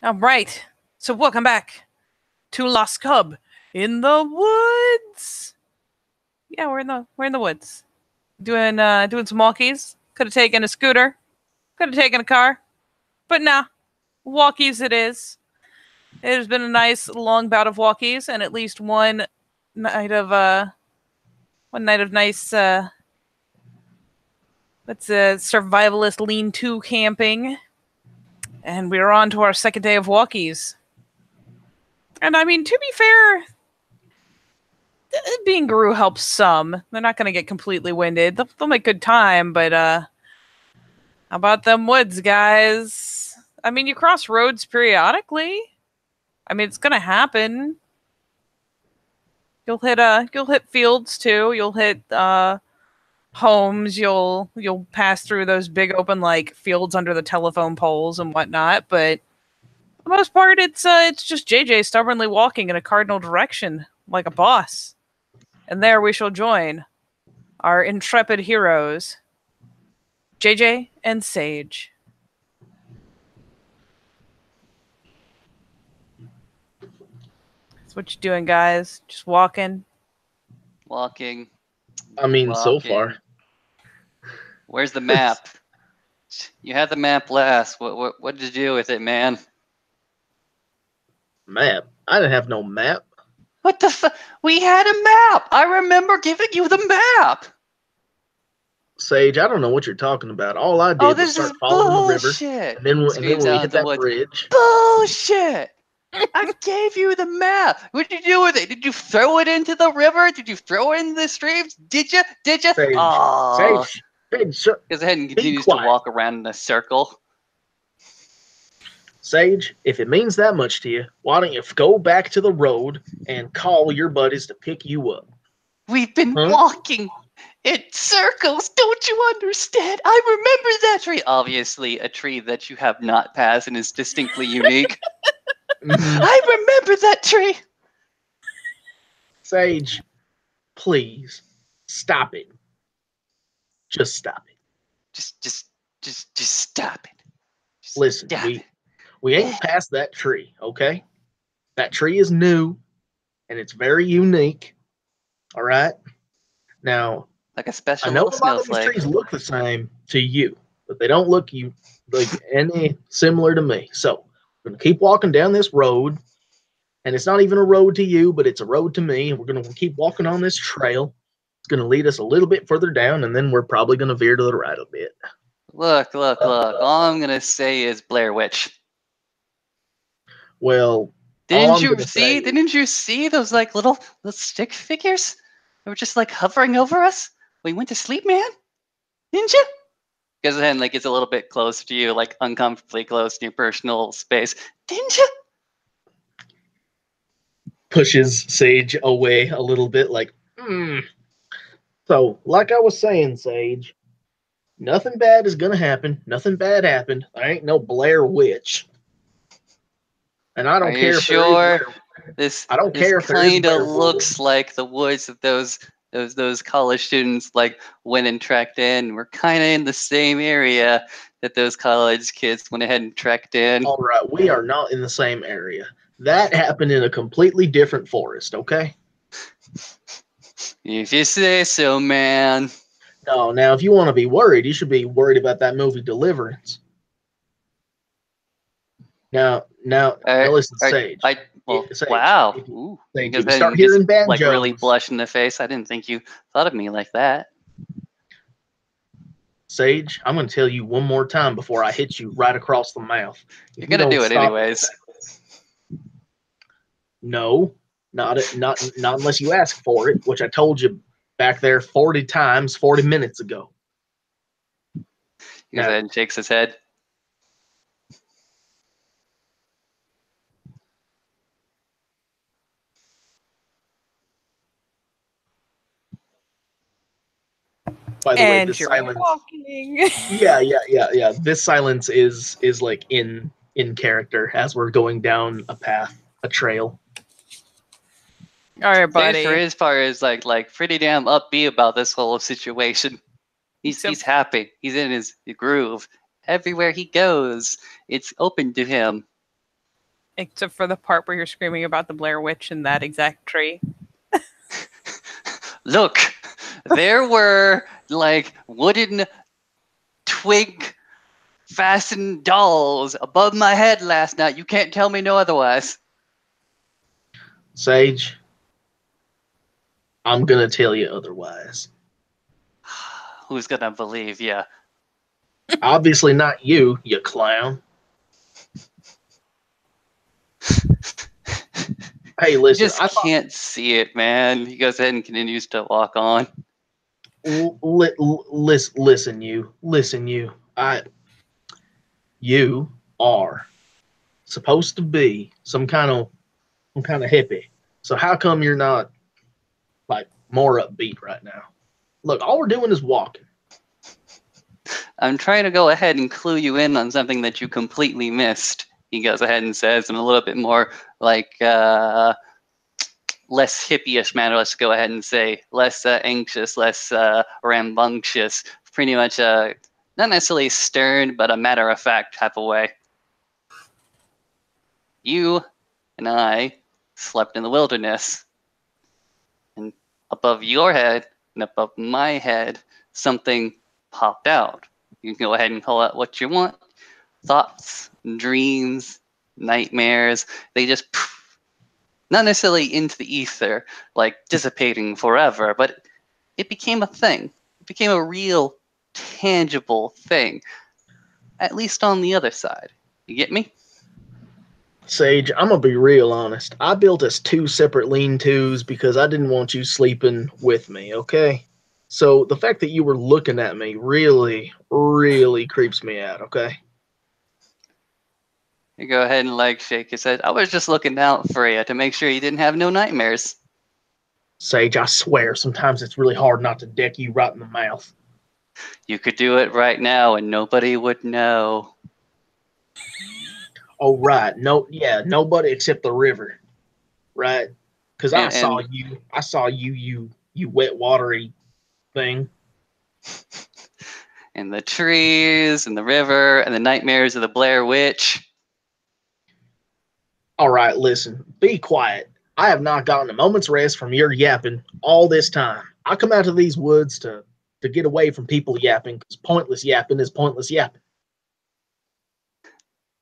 All right. So welcome back to Lost Cub in the woods. Yeah, we're in the woods. Doing some walkies. Could have taken a scooter. Could have taken a car. But nah. Walkies it is. It has been a nice long bout of walkies and at least one night of nice survivalist lean-to camping. And we're on to our second day of walkies. And I mean, to be fair, being Guru helps some. They're not going to get completely winded. They'll make good time, but how about them woods, guys? I mean, you cross roads periodically. I mean, it's going to happen. You'll hit fields too. You'll hit homes. You'll pass through those big open like fields under the telephone poles and whatnot, but for the most part, it's just JJ stubbornly walking in a cardinal direction like a boss. And there we shall join our intrepid heroes, JJ and Sage. That's what you doing, guys? Just walking? Walking. I mean, so far. Where's the map? You had the map last. What did you do with it, man? Map? I didn't have no map. What the fuck? We had a map! I remember giving you the map! Sage, I don't know what you're talking about. All I did was start following the river. And then when we hit that bridge. Bullshit! I gave you the map! What did you do with it? Did you throw it into the river? Did you throw it into the streams? Did you? Did you? Sage, Sage, goes ahead and continues to walk around in a circle. Sage, if it means that much to you, why don't you go back to the road and call your buddies to pick you up? We've been walking in circles, don't you understand? I remember that tree. Obviously, a tree that you have not passed and is distinctly unique. I remember that tree. Sage, please, stop it. Just stop it. Just stop it. Just listen, we ain't past that tree, okay? That tree is new, and it's very unique. All right? Now, like a special I know a lot of these trees look the same to you, but they don't look like any similar to me. So, we're going to keep walking down this road, and it's not even a road to you, but it's a road to me, and we're going to keep walking on this trail. It's going to lead us a little bit further down, and then we're probably going to veer to the right a bit. Look. All I'm going to say is Blair Witch. Well, didn't you see those like little stick figures? They were just like hovering over us. We went to sleep, man. Didn't you? Because then like it's a little bit close to you, like uncomfortably close to your personal space. Didn't you? Pushes Sage away a little bit, like, So, like I was saying, Sage, nothing bad is gonna happen. Nothing bad happened. I ain't no Blair Witch. And I don't care. Are you sure? I don't care if there is kind of looks like the woods that those college students like went and trekked in. We're kind of in the same area that those college kids went ahead and trekked in. All right, we are not in the same area. That happened in a completely different forest, okay? If you say so, man. No, now if you want to be worried, you should be worried about that movie Deliverance. Now listen, Sage. Sage, wow. Ooh, Sage, if you start hearing banjos, like really blush in the face. I didn't think you thought of me like that. Sage, I'm going to tell you one more time before I hit you right across the mouth. You're going to do it anyways. No, not unless you ask for it, which I told you back there 40 times 40 minutes ago. He goes ahead and shakes his head. By the way, this silence. Walking. Yeah. This silence is like in character as we're going down a path, a trail. All right, buddy. For as far as like pretty damn upbeat about this whole situation. He's happy. He's in his groove. Everywhere he goes, it's open to him. Except for the part where you're screaming about the Blair Witch in that exact tree. Look, there were like wooden twig fastened dolls above my head last night. You can't tell me no otherwise. Sage, I'm gonna tell you otherwise. Who's gonna believe you? Obviously not you, you clown. Hey, You listen, just can't see it, man. He goes ahead and continues to walk on. Listen, you. You are supposed to be some kind of hippie. So how come you're not like more upbeat right now? Look, all we're doing is walking. I'm trying to go ahead and clue you in on something that you completely missed. He goes ahead and says in a little bit more like less hippie-ish manner. Let's go ahead and say less anxious, less rambunctious. Pretty much not necessarily stern, but a matter-of-fact type of way. You and I slept in the wilderness, and above your head and above my head, something popped out. You can go ahead and call out what you want. Thoughts, dreams, nightmares, they just not necessarily into the ether, like dissipating forever, but it became a thing. It became a real, tangible thing, at least on the other side. You get me? Sage, I'm gonna be real honest. I built us 2 separate lean-tos because I didn't want you sleeping with me, okay? So the fact that you were looking at me really, really creeps me out, okay? You go ahead and like shake his head. I was just looking out for you to make sure you didn't have no nightmares. Sage, I swear, sometimes it's really hard not to deck you right in the mouth. You could do it right now and nobody would know. Oh, right. No, yeah, nobody except the river, right? Because I saw you, you wet, watery thing. And the trees and the river and the nightmares of the Blair Witch. All right, listen, be quiet. I have not gotten a moment's rest from your yapping all this time. I come out to these woods to get away from people yapping because pointless yapping is pointless yapping.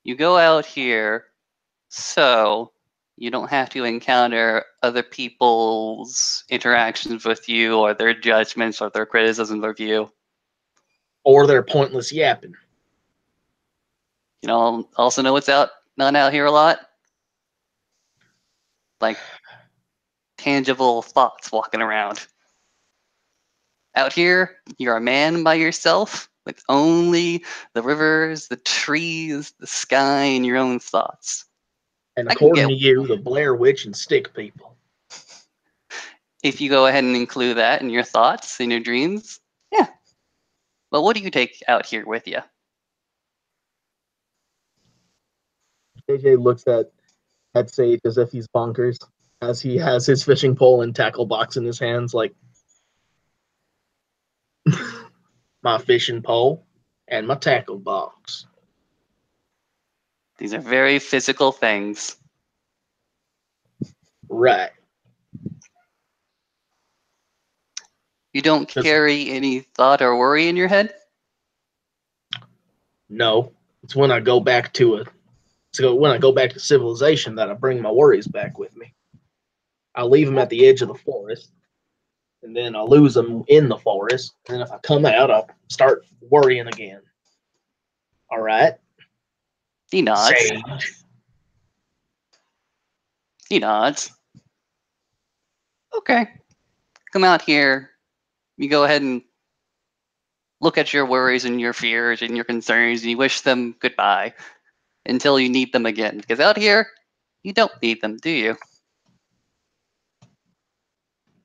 You go out here so you don't have to encounter other people's interactions with you or their judgments or their criticisms of you. Or they're pointless yapping. You know, also know what's not out here a lot? Like tangible thoughts walking around. Out here, you're a man by yourself with only the rivers, the trees, the sky, and your own thoughts. And according to you, the Blair Witch and stick people. If you go ahead and include that in your thoughts, in your dreams, yeah. But what do you take out here with you? JJ looks at Sage as if he's bonkers, as he has his fishing pole and tackle box in his hands, like my fishing pole and my tackle box. These are very physical things. Right. You don't carry any thought or worry in your head? No. It's when I go back to civilization that I bring my worries back with me. I leave them at the edge of the forest, and then I lose them in the forest. And then if I come out, I'll start worrying again. All right? He nods. Sage. He nods. Okay. Come out here. You go ahead and look at your worries and your fears and your concerns, and you wish them goodbye until you need them again. Because out here, you don't need them, do you?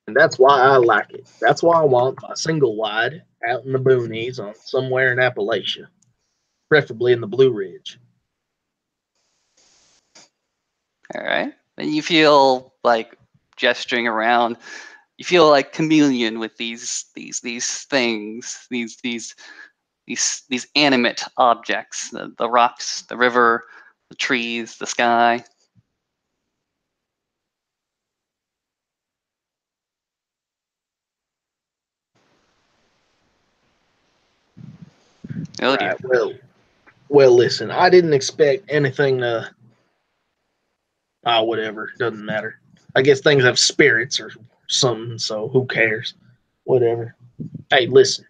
And that's why I like it. That's why I want my single wide out in the boonies on somewhere in Appalachia, preferably in the Blue Ridge. All right. And you feel like gesturing around. You feel like communion with these things, these animate objects, the rocks, the river, the trees, the sky. Oh dear. Right, well, listen, I didn't expect anything to. Ah, whatever. Doesn't matter. I guess things have spirits or something, so who cares? Whatever. Hey, listen.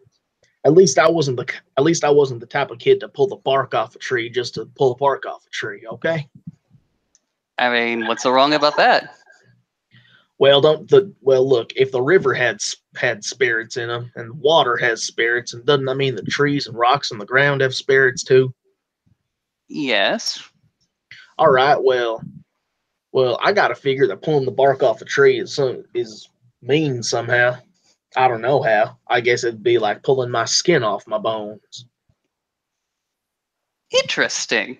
At least I wasn't the type of kid to pull the bark off a tree just to pull the bark off a tree, okay? I mean, what's so wrong about that? Well, look, if the river had spirits in them and water has spirits, and doesn't that mean the trees and rocks on the ground have spirits too? Yes. All right, well, I got to figure that pulling the bark off a tree is mean somehow. I don't know how. I guess it'd be like pulling my skin off my bones. Interesting.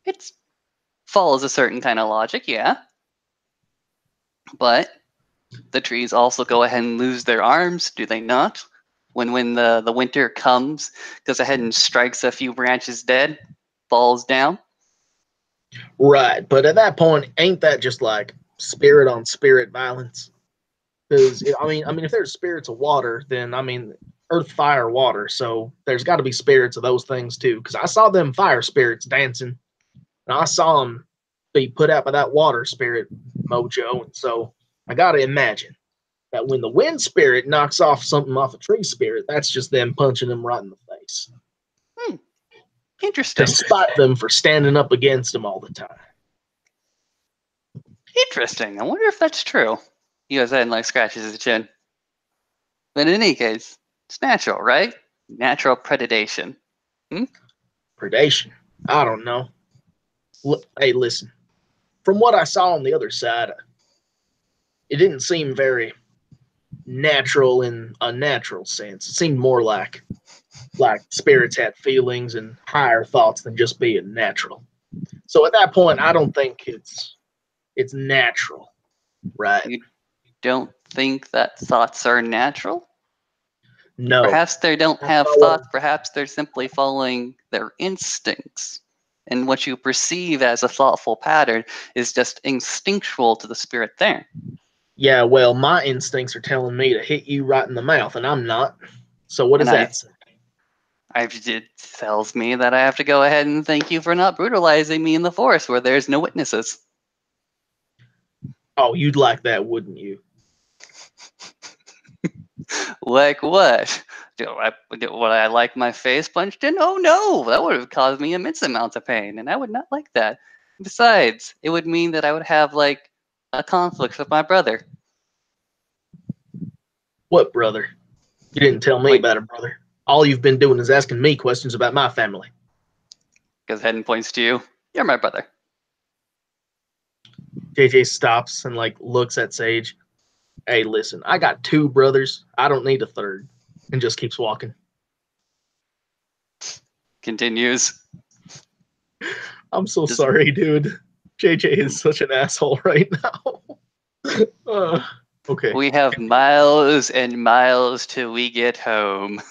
It follows a certain kind of logic, yeah. But the trees also go ahead and lose their arms, do they not? When the winter comes, goes ahead and strikes a few branches dead, falls down. Right, but at that point, ain't that just like spirit on spirit violence? Because I mean, if there's spirits of water, then I mean, earth, fire, water. So there's got to be spirits of those things too. Because I saw them fire spirits dancing, and I saw them be put out by that water spirit mojo. And so I got to imagine that when the wind spirit knocks off something off a tree spirit, that's just them punching them right in the face Interesting. to spite them for standing up against them all the time. Interesting. I wonder if that's true. He goes ahead and like scratches his chin. But in any case, it's natural, right? Natural predation. Predation. I don't know. Hey, listen. From what I saw on the other side, it didn't seem very natural in a natural sense. It seemed more like spirits had feelings and higher thoughts than just being natural. So at that point, I don't think it's natural, right? You don't think that thoughts are natural? No. Perhaps they don't have No. thoughts. Perhaps they're simply following their instincts. And what you perceive as a thoughtful pattern is just instinctual to the spirit there. Yeah, well, my instincts are telling me to hit you right in the mouth, and I'm not. So what does And that say? It tells me that I have to go ahead and thank you for not brutalizing me in the forest where there's no witnesses. Oh, you'd like that, wouldn't you? Like what? Would I like my face punched in? Oh no, that would have caused me immense amounts of pain, and I would not like that. Besides, it would mean that I would have like a conflict with my brother. What brother? You didn't tell me about a brother. All you've been doing is asking me questions about my family. Goes ahead and points to you. You're my brother. JJ stops and like looks at Sage. Hey, listen, I got 2 brothers. I don't need a third. And just keeps walking. Continues. I'm so sorry, dude. JJ is such an asshole right now. Okay. We have miles and miles till we get home.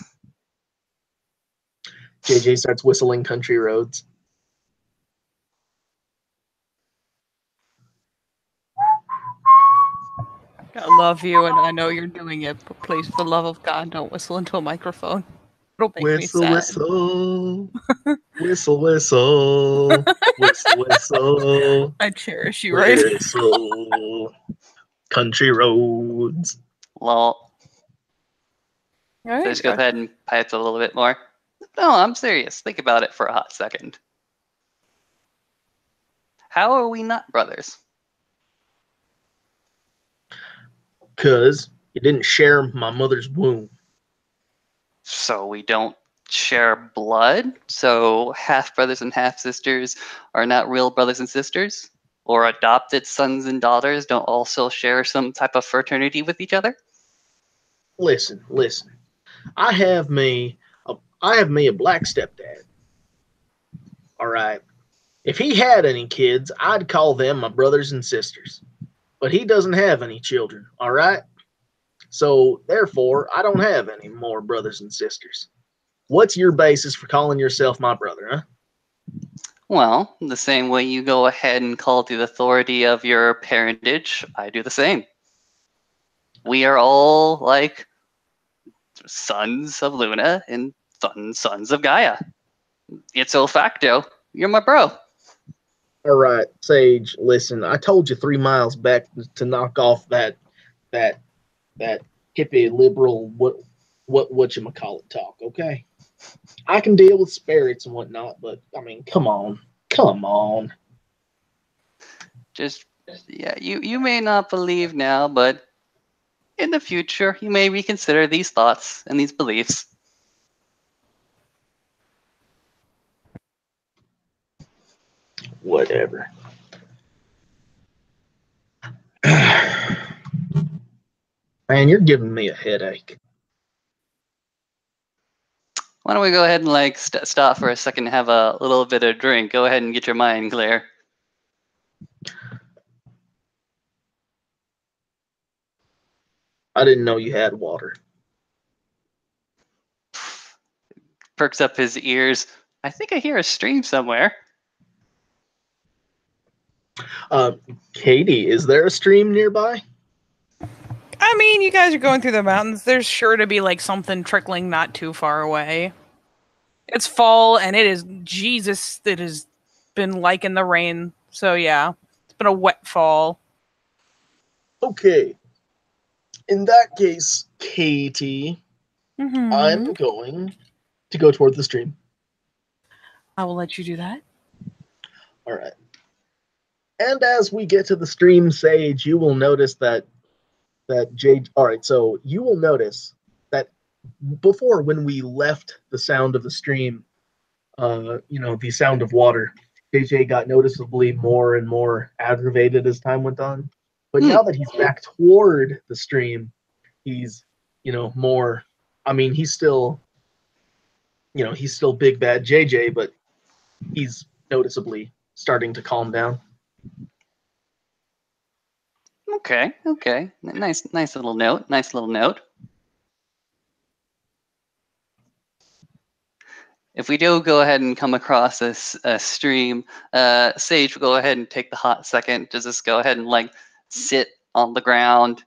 JJ starts whistling Country Roads. I love you, and I know you're doing it, but please, for the love of God, don't whistle into a microphone. It'll make me sad. Whistle, whistle, whistle, whistle, whistle. I cherish you, right? Whistle. Country Roads. Lol. Right? Just go ahead and pipe a little bit more. No, I'm serious. Think about it for a hot second. How are we not brothers? Because you didn't share my mother's womb. So we don't share blood? So half brothers and half sisters are not real brothers and sisters? Or adopted sons and daughters don't also share some type of fraternity with each other? Listen. I have me a black stepdad. All right. If he had any kids, I'd call them my brothers and sisters. But he doesn't have any children, all right? So, therefore, I don't have any more brothers and sisters. What's your basis for calling yourself my brother, huh? Well, the same way you go ahead and call the authority of your parentage, I do the same. We are all like sons of Luna and Sons of Gaia. Ipso facto, you're my bro. All right, Sage. Listen, I told you 3 miles back to knock off that hippie liberal what you call it talk. Okay, I can deal with spirits and whatnot, but I mean, come on. Just yeah, you may not believe now, but in the future, you may reconsider these thoughts and these beliefs. Whatever. Man, you're giving me a headache. Why don't we go ahead and like stop for a second and have a little bit of drink? Go ahead and get your mind clear. I didn't know you had water. Perks up his ears. I think I hear a stream somewhere. Katie, is there a stream nearby? I mean, you guys are going through the mountains. There's sure to be like something trickling not too far away. It's fall, and it is Jesus. It has been like in the rain. So yeah, it's been a wet fall. Okay. In that case, Katie, Mm-hmm. I'm going to go toward the stream. I will let you do that. All right. And as we get to the stream, Sage, you will notice that Jade. All right, so you will notice that before, when we left the sound of the stream, the sound of water, JJ got noticeably more and more aggravated as time went on. But now that he's back toward the stream, he's, more. I mean, he's still big bad JJ, but he's noticeably starting to calm down. Okay. Nice little note. If we do go ahead and come across this stream, Sage will go ahead and take the hot second to just go ahead and like sit on the ground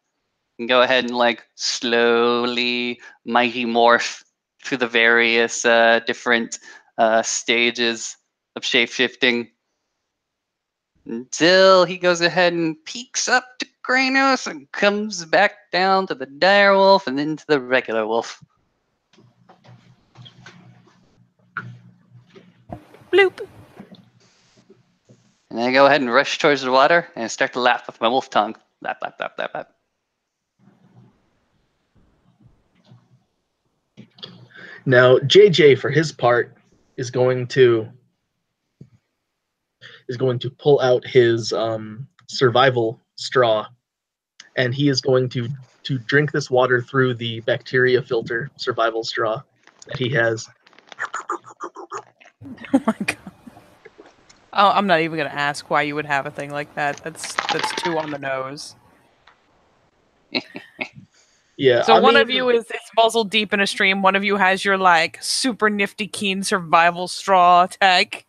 and go ahead and like slowly mighty morph through the various different stages of shape-shifting until he goes ahead and peeks up to Kranos and comes back down to the dire wolf and then to the regular wolf. Bloop. And then I go ahead and rush towards the water and start to lap with my wolf tongue. Lap, lap, lap, lap, lap. Now, JJ, for his part, is going to pull out his survival straw, and he is going to drink this water through the bacteria filter survival straw that he has. Oh my god. Oh, I'm not even gonna ask why you would have a thing like that. That's too on the nose. Yeah. So one of you is muzzled deep in a stream. One of you has your like super nifty keen survival straw tech.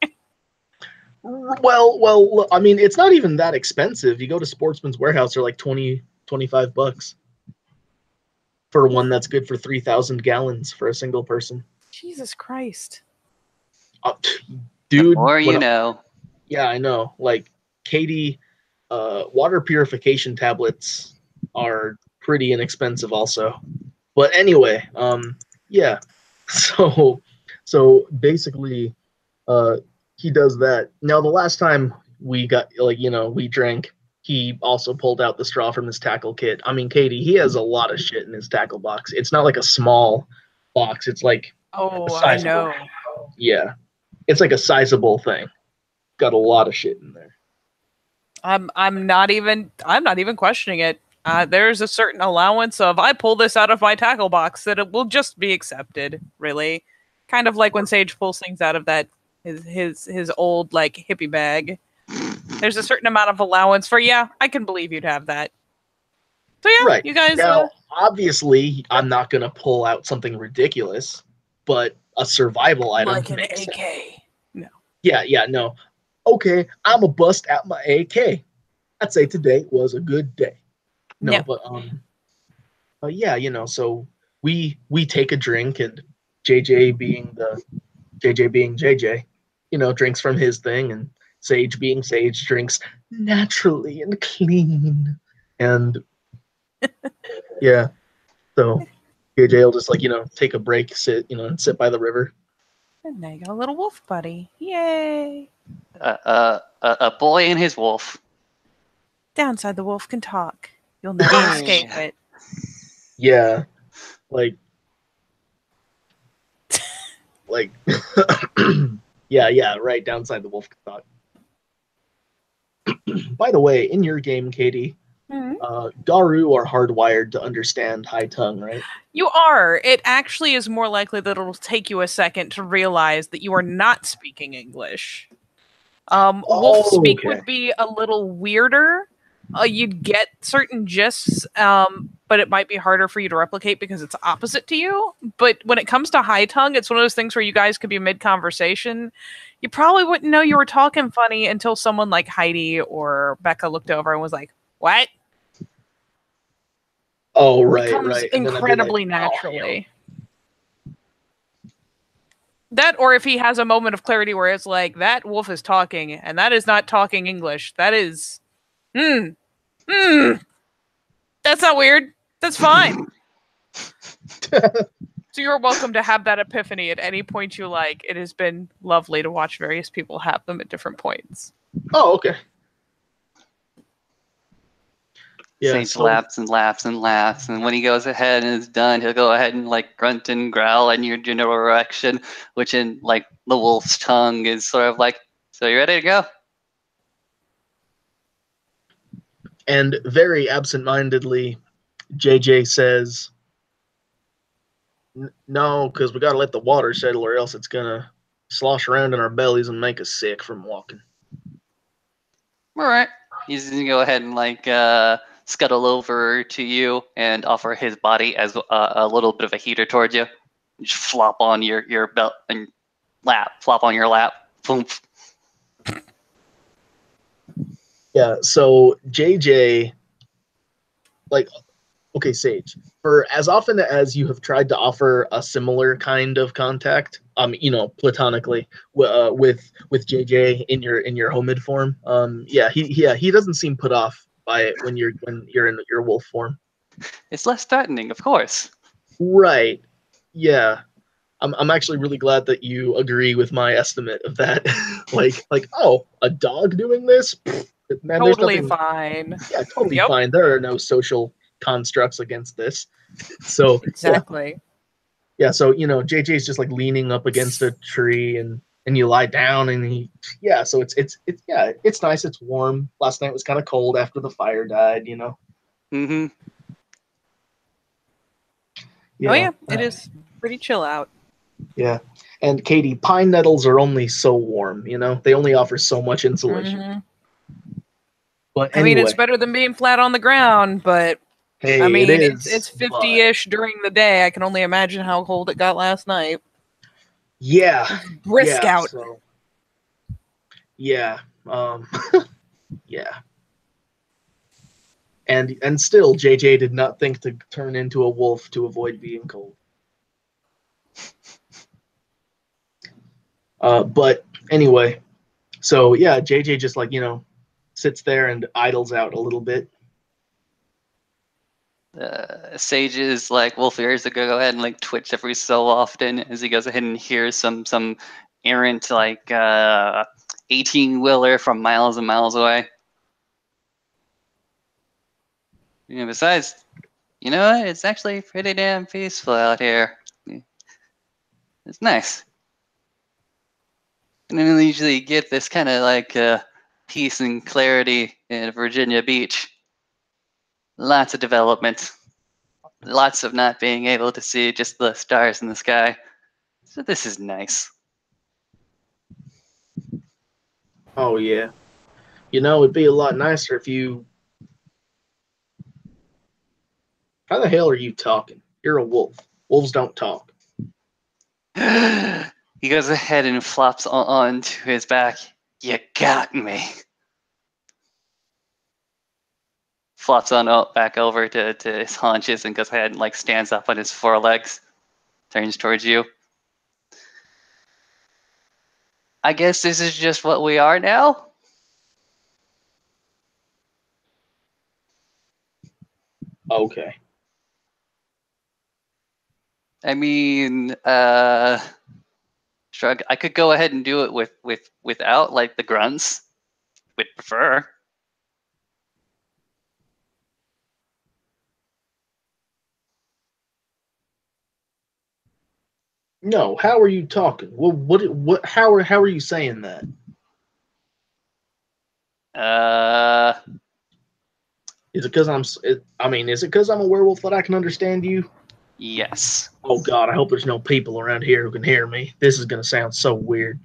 Well, I mean, it's not even that expensive. You go to Sportsman's Warehouse, they're like $20-$25 for one that's good for 3,000 gallons for a single person. Jesus Christ. Dude. Or you know. Yeah, I know. Like, Katie, water purification tablets are pretty inexpensive also. But anyway, yeah. So basically, he does that. Now, the last time we got, we drank, he also pulled out the straw from his tackle kit. I mean, Katie, he has a lot of shit in his tackle box. It's not like a small box. It's like I know. Yeah. It's like a sizable thing. Got a lot of shit in there. I'm not even questioning it. There's a certain allowance of I pull this out of my tackle box that it will just be accepted, really. Kind of like when Sage pulls things out of that his old like hippie bag. There's a certain amount of allowance for I can believe you'd have that. So yeah, right. You guys now, obviously I'm not gonna pull out something ridiculous, but a survival item like an makes AK. sense. No. Yeah, no. Okay, I'm a bust at my AK. I'd say today was a good day. No, but yeah, so we take a drink and JJ being JJ, drinks from his thing, and Sage being Sage drinks naturally and clean. And yeah, so JJ will just take a break, sit, and sit by the river. And now you got a little wolf buddy. Yay! A boy and his wolf. Downside, the wolf can talk. You'll never escape it. Yeah, yeah, right. Downside, the wolf can talk. By the way, in your game, Katie, Garu are hardwired to understand High Tongue, right? You are. It actually is more likely that it'll take you a second to realize that you are not speaking English. Wolf speak would be a little weirder. You'd get certain gists, but it might be harder for you to replicate because it's opposite to you. But when it comes to High Tongue, it's one of those things where you guys could be mid-conversation. You probably wouldn't know you were talking funny until someone like Heidi or Becca looked over and was like, "What?" Oh, right, it comes right. Incredibly naturally. That, or if he has a moment of clarity where it's like, that wolf is talking, and that is not talking English. That is, that's not weird. That's fine. So you're welcome to have that epiphany at any point you like. It has been lovely to watch various people have them at different points. Oh, okay. Yeah, Sage laughs and laughs and laughs, and when he goes ahead and is done, he'll go ahead and grunt and growl in your general direction, which in the wolf's tongue is sort of like, "So you ready to go?" And very absent-mindedly, JJ says, "No, because we got to let the water settle, or else it's gonna slosh around in our bellies and make us sick from walking." All right. He's gonna go ahead and scuttle over to you and offer his body as a little bit of a heater towards you. Just flop on your belt and flop on your lap. Boom. Yeah, so JJ, okay, Sage, for as often as you have tried to offer a similar kind of contact, platonically, with JJ in your homid form, he doesn't seem put off by it when you're in your wolf form. It's less threatening, of course. Right. Yeah. I'm actually really glad that you agree with my estimate of that. Oh, a dog doing this? Man, totally fine. Yeah, totally fine. There are no social constructs against this. So exactly. Yeah, so JJ's just leaning up against a tree, and you lie down, and so it's nice, it's warm. Last night was kind of cold after the fire died, Mm-hmm. Yeah. Oh yeah, it is pretty chill out. Yeah. And Katie, pine nettles are only so warm, they only offer so much insulation. Mm-hmm. But anyway. I mean, it's better than being flat on the ground, but hey, I mean, it's 50-ish during the day. I can only imagine how cold it got last night. Yeah. Brisk out. So, yeah. Yeah. And still, JJ did not think to turn into a wolf to avoid being cold. But anyway, so yeah, JJ just sits there and idles out a little bit. Sage is wolf ears to go ahead and twitch every so often as he goes ahead and hears some errant 18-wheeler from miles and miles away. Besides, what? It's actually pretty damn peaceful out here. It's nice. And then we usually get this kind of peace and clarity in Virginia Beach. Lots of development. Lots of not being able to see just the stars in the sky. So this is nice. Oh, yeah. It'd be a lot nicer if you... How the hell are you talking? You're a wolf. Wolves don't talk. He goes ahead and flops onto his back. You got me. Flops on back over to his haunches and goes ahead and stands up on his forelegs. Turns towards you. I guess this is just what we are now. Okay. I mean, shrug. I could go ahead and do it without like the grunts. Would prefer. No, how are you talking? Well, what? How are you saying that? Is it because is it because I'm a werewolf that I can understand you? Yes. Oh God, I hope there's no people around here who can hear me. This is gonna sound so weird.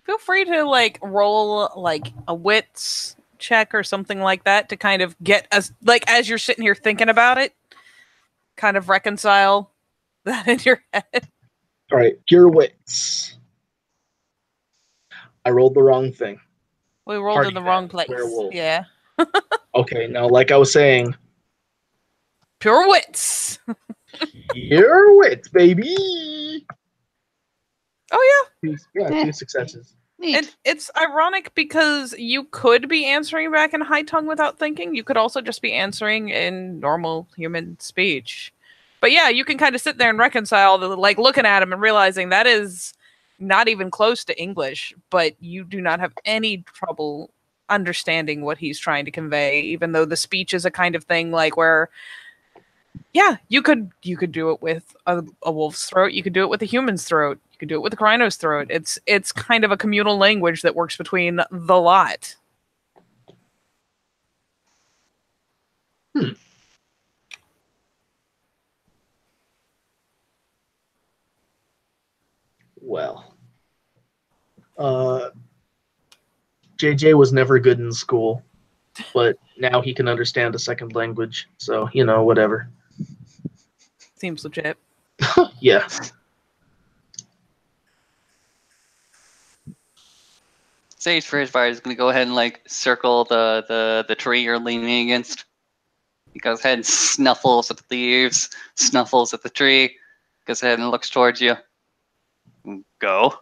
Feel free to like roll like a wits check or something like that to kind of get us like as you're sitting here thinking about it, kind of reconcile that in your head. All right, pure wits. I rolled the wrong thing. We rolled Party in the wrong map, place. werewolf. Yeah. Okay, now like I was saying, Pure wits. pure wits, baby. Oh Yeah, 2 successes. yeah. Neat. And it's ironic because you could be answering back in high tongue without thinking. You could also just be answering in normal human speech. But yeah, you can kind of sit there and reconcile the like looking at him and realizing that is not even close to English, but you do not have any trouble understanding what he's trying to convey, even though the speech is a kind of thing like where yeah, you could do it with a wolf's throat, you could do it with a human's throat, you could do it with a rhino's throat. It's kind of a communal language that works between the lot. Well, JJ was never good in school, but now he can understand a second language. So, whatever. Seems legit. Yeah. Sage Fire is gonna go ahead and like circle the tree you're leaning against. He goes ahead and snuffles at the leaves, snuffles at the tree, goes ahead and looks towards you. Go.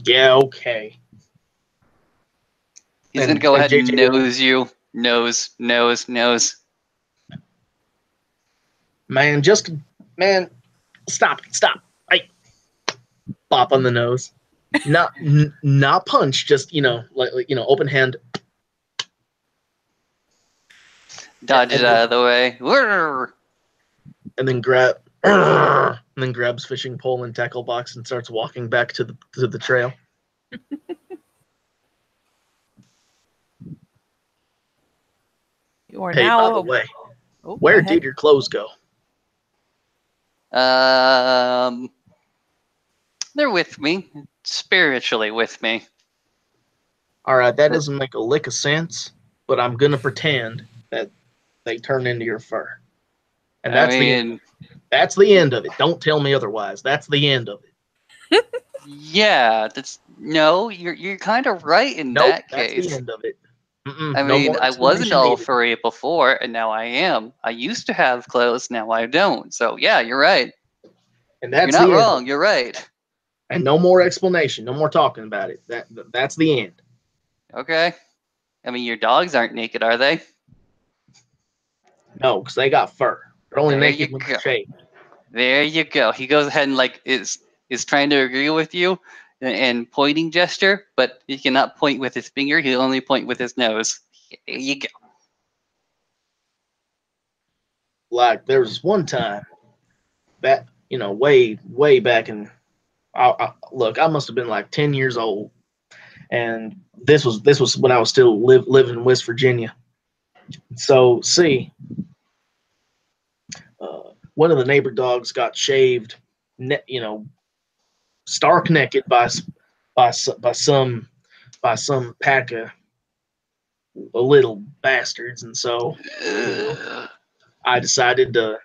Yeah, okay. He's And- gonna go and ahead and JJ nose you. Nose. Man, stop. Hey. Bop on the nose. Not punch, just, open hand. Dodges out of the way. Whirr. And then grabs fishing pole and tackle box and starts walking back to the trail. You are Hey, by now the way, Oh, where go ahead. did your clothes go? They're with me, spiritually with me. All right, that doesn't make a lick of sense, but I'm gonna pretend that they turn into your fur, and that's the end of it. Don't tell me otherwise. That's the end of it. Yeah, you're kind of right in Nope, that that's case. the end of it. I No mean, more I wasn't all explanation furry before, and now I am. I used to have clothes, now I don't. So yeah, you're right. needed. And that's You're not the end. wrong. You're right. And no more explanation. No more talking about it. That's the end. Okay. I mean, your dogs aren't naked, are they? No, because they got fur. They're only There naked you when go. they're shaved. There you go. He goes ahead and like is trying to agree with you and pointing gesture, but he cannot point with his finger. He'll only point with his nose. There you go. Like there was one time back, way back in. Look, I must have been like 10 years old, and this was when I was still living in West Virginia. So, see, one of the neighbor dogs got shaved, stark naked by some pack of little bastards, and so I decided to,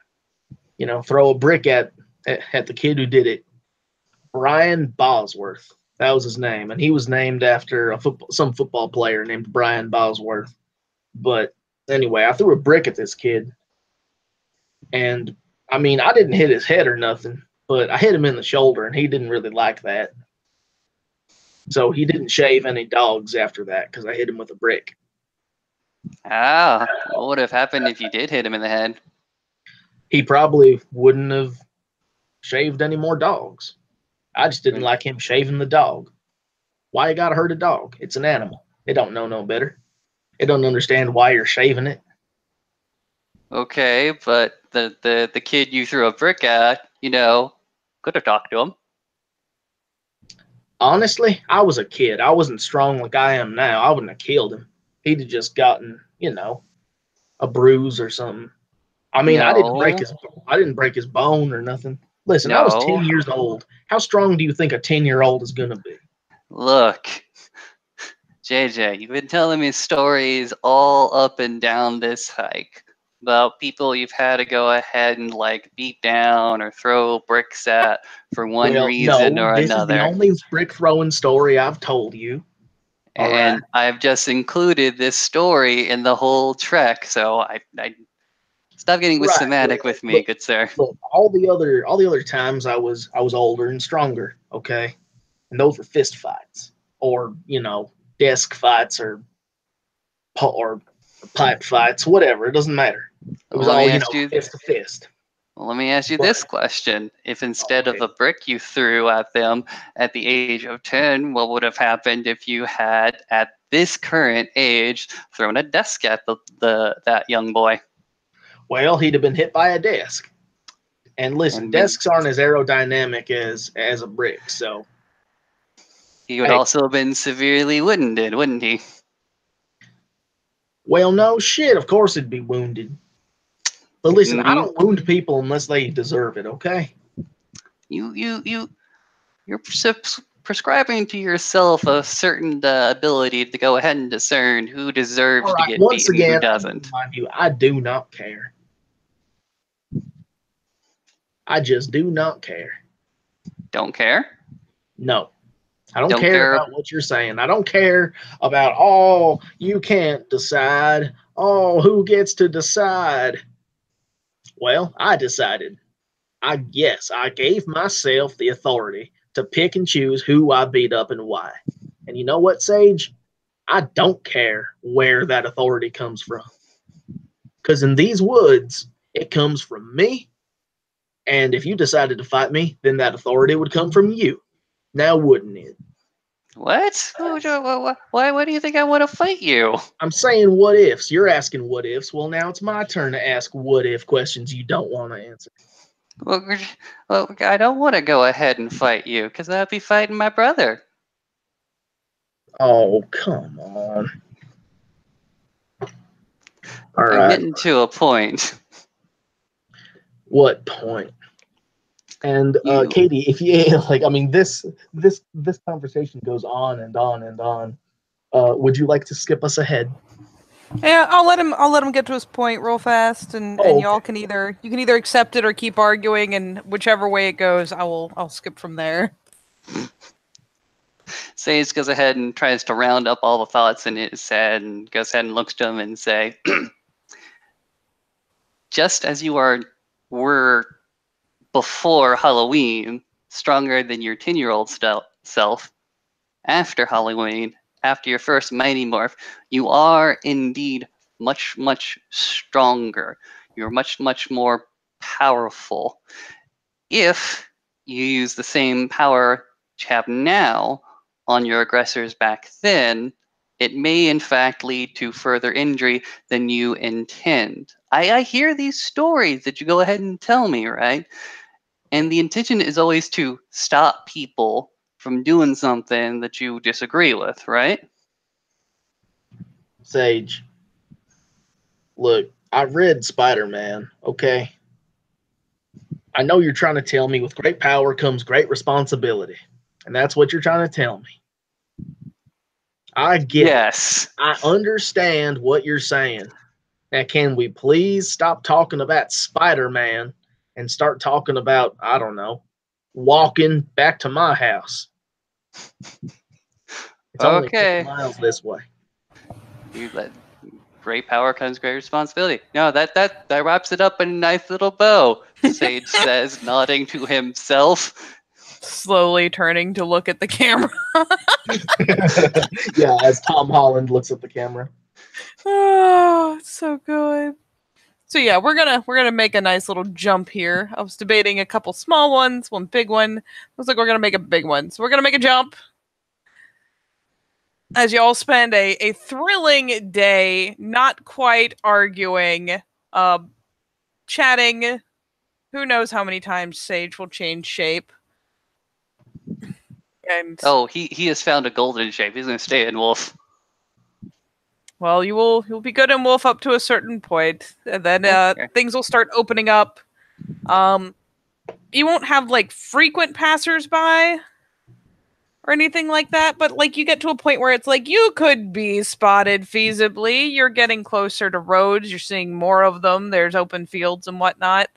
throw a brick at the kid who did it. Brian Bosworth, that was his name, and he was named after some football player named Brian Bosworth. But anyway, I threw a brick at this kid, and I mean, I didn't hit his head or nothing, but I hit him in the shoulder, and he didn't really like that. So he didn't shave any dogs after that because I hit him with a brick. Ah, what would have happened if you did hit him in the head? He probably wouldn't have shaved any more dogs. I just didn't like him shaving the dog. Why you gotta hurt a dog? It's an animal. It don't know no better. It don't understand why you're shaving it. Okay, but the kid you threw a brick at, could have talked to him. Honestly, I was a kid. I wasn't strong like I am now. I wouldn't have killed him. He'd have just gotten, a bruise or something. I mean, I didn't break his bone or nothing. Listen, I was 10 years old. How strong do you think a 10-year-old is gonna be? Look, JJ, you've been telling me stories all up and down this hike about people you've had to go ahead and beat down or throw bricks at for one reason or this another. This is the only brick throwing story I've told you. And I've just included this story in the whole trek, so I stop getting with semantic with me, good sir. Look, all the other times I was older and stronger, okay, and those were fist fights or desk fights or pipe fights, whatever. It doesn't matter. It was all fist to fist. Well, let me ask you this question. If instead of a brick you threw at them at the age of 10, what would have happened if you had, at this current age, thrown a desk at that young boy? Well, he'd have been hit by a desk. And listen, desks aren't as aerodynamic as a brick, so. He would also have been severely wounded, wouldn't he? Well, no shit. Of course he'd be wounded. But listen, I don't wound people unless they deserve it, okay? You're prescribing to yourself a certain ability to go ahead and discern who deserves to get beaten and who doesn't. Mind you, I do not care. I just do not care. Don't care? No. I don't care about what you're saying. I don't care about, you can't decide. Who gets to decide? Well, I decided. I gave myself the authority to pick and choose who I beat up and why. And you know what, Sage? I don't care where that authority comes from. Because in these woods, it comes from me. And if you decided to fight me, then that authority would come from you. Now, wouldn't it? What? Why do you think I want to fight you? I'm saying what ifs. You're asking what ifs. Well, now it's my turn to ask what if questions you don't want to answer. Well, I don't want to go ahead and fight you because I'd be fighting my brother. Oh, come on. I'm getting to a point. What point? And Katie, if you this conversation goes on and on and on. Would you like to skip us ahead? Yeah, I'll let him get to his point real fast, and y'all can either accept it or keep arguing, and whichever way it goes, I'll skip from there. Sage goes ahead and tries to round up all the thoughts in his head, and goes ahead and looks to him and say, "Just as you were before Halloween, stronger than your 10-year-old self, after Halloween, after your first Mighty Morph, you are indeed much, much stronger. You're much, much more powerful. If you use the same power you have now on your aggressors back then, it may in fact lead to further injury than you intend." I hear these stories that you go ahead and tell me, right? And the intention is always to stop people from doing something that you disagree with, right? Sage, look, I've read Spider-Man, okay? I know you're trying to tell me with great power comes great responsibility. And that's what you're trying to tell me. I get it. I understand what you're saying. Now, can we please stop talking about Spider-Man and start talking about, I don't know, walking back to my house? It's only 50 miles this way. Great power comes great responsibility. No, that wraps it up in a nice little bow. Sage says, nodding to himself. Slowly turning to look at the camera. Yeah, as Tom Holland looks at the camera. Oh, it's so good. So yeah, we're gonna make a nice little jump here. I was debating a couple small ones, one big one. Looks like we're gonna make a big one. So we're gonna make a jump. As you all spend a thrilling day, not quite arguing, chatting. Who knows how many times Sage will change shape. And Oh, he has found a golden shape. He's gonna stay in wolf. well, you'll be good in wolf up to a certain point, and then Okay. things will start opening up. You won't have like frequent passersby or anything like that, but like you get to a point where it's like you could be spotted feasibly. You're getting closer to roads. You're seeing more of them. There's open fields and whatnot.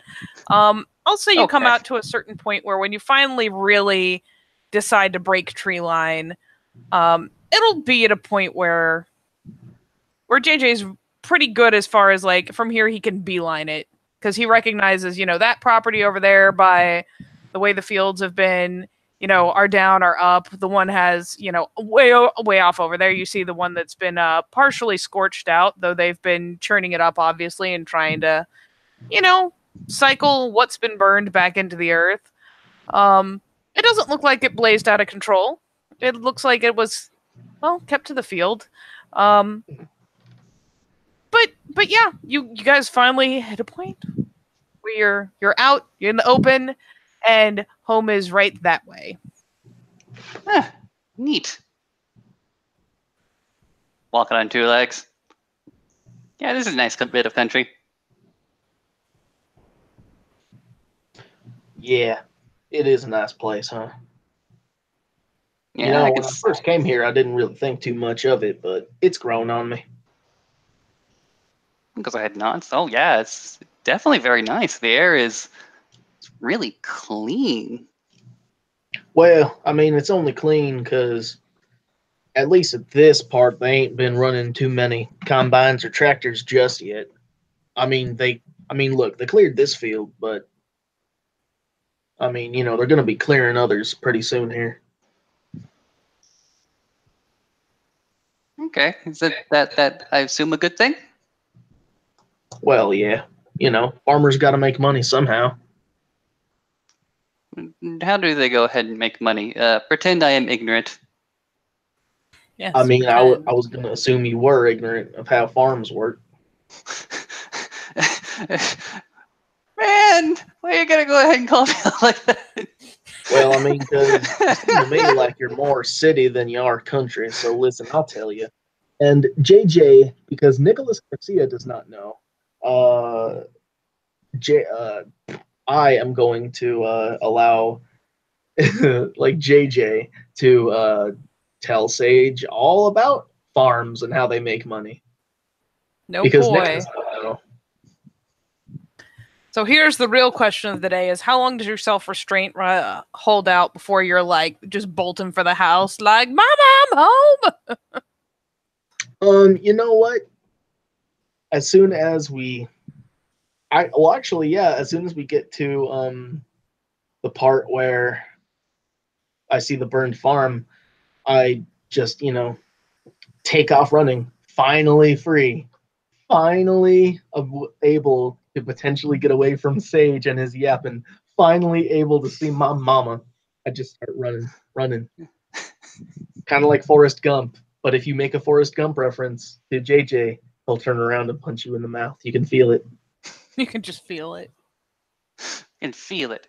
I'll say you come Okay. out to a certain point where when you finally really decide to break tree line, it'll be at a point where JJ's pretty good as far as like from here he can beeline it because he recognizes, that property over there by the way the fields have been, are down or up. The one has, way off over there. You see the one that's been partially scorched out, though they've been churning it up, obviously, and trying to, cycle what's been burned back into the earth. It doesn't look like it blazed out of control. It looks like it was, kept to the field. But yeah, you guys finally hit a point where you're out, you're in the open, and home is right that way. Neat. Walking on two legs. Yeah, this is a nice bit of country. Yeah, it is a nice place, huh? Yeah, When I first came here, I didn't really think too much of it, but it's grown on me. because I had not. Oh yeah, it's definitely very nice. The air is really clean. Well, I mean, it's only clean because at least at this part, they ain't been running too many combines or tractors just yet. Look, they cleared this field, but they're going to be clearing others pretty soon here. Okay, is that I assume a good thing? Well, yeah, farmers got to make money somehow. How do they go ahead and make money? Pretend I am ignorant. Yes, I was going to assume you were ignorant of how farms work. Man, why are you gonna go ahead and call me out like that? Well, because it seems to me like you're more city than you are country. So listen, I'll tell you. And JJ, because Nicholas Garcia does not know, I am going to allow like JJ to tell Sage all about farms and how they make money. No Because boy. Nick does not know. So here's the real question of the day: is how long does your self-restraint hold out before you're like just bolting for the house, like, "Mama, I'm home." You know what? As soon as as soon as we get to the part where I see the burned farm, I just, take off running. Finally free. Finally able to potentially get away from Sage and his yapping. Finally able to see my mama. I just start running. Kind of like Forrest Gump. But if you make a Forrest Gump reference to JJ, he'll turn around and punch you in the mouth. You can feel it. You can just feel it. And feel it.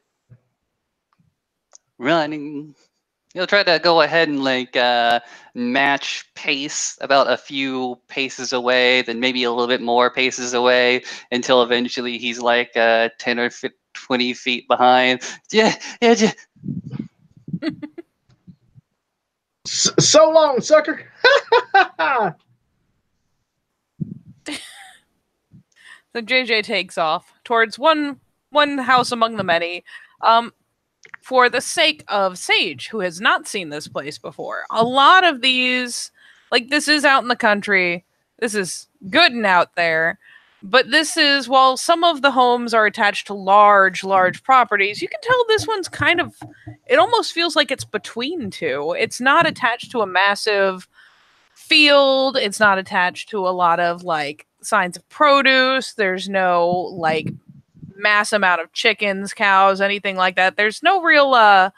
Running. You'll try to go ahead and match pace about a few paces away, then maybe a little bit more paces away until eventually he's like 10 or 20 feet behind. Yeah. So long, sucker. So JJ takes off towards one house among the many. For the sake of Sage, who has not seen this place before. A lot of these, like, this is out in the country. This is good and out there. But this is, while some of the homes are attached to large properties, you can tell this one's kind of, it almost feels like it's between two. It's not attached to a massive field. It's not attached to a lot of like signs of produce. There's no like mass amount of chickens, cows, anything like that. There's no real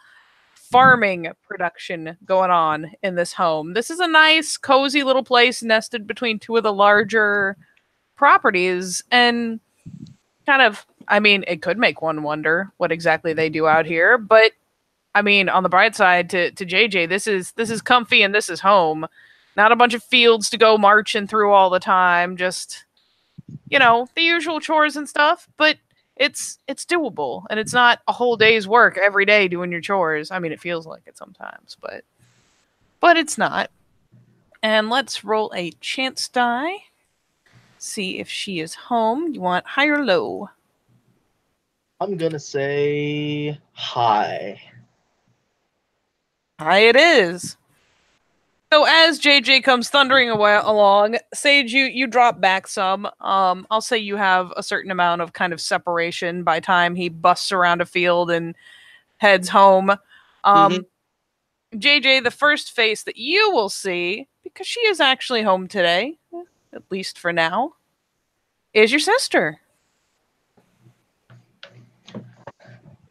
farming production going on in this home. This is a nice, cozy little place nested between two of the larger properties, and kind of, I mean, it could make one wonder what exactly they do out here, but I mean, on the bright side, to JJ, this is comfy and this is home. Not a bunch of fields to go marching through all the time, just, you know, the usual chores and stuff, but it's doable, and it's not a whole day's work every day doing your chores. I mean, it feels like it sometimes, but it's not. And let's roll a chance die. See if she is home. You want high or low? I'm gonna say high. High it is. So as JJ comes thundering away along, Sage, you drop back some. I'll say you have a certain amount of kind of separation by time he busts around a field and heads home. JJ, the first face that you will see, because she is actually home today, at least for now, is your sister.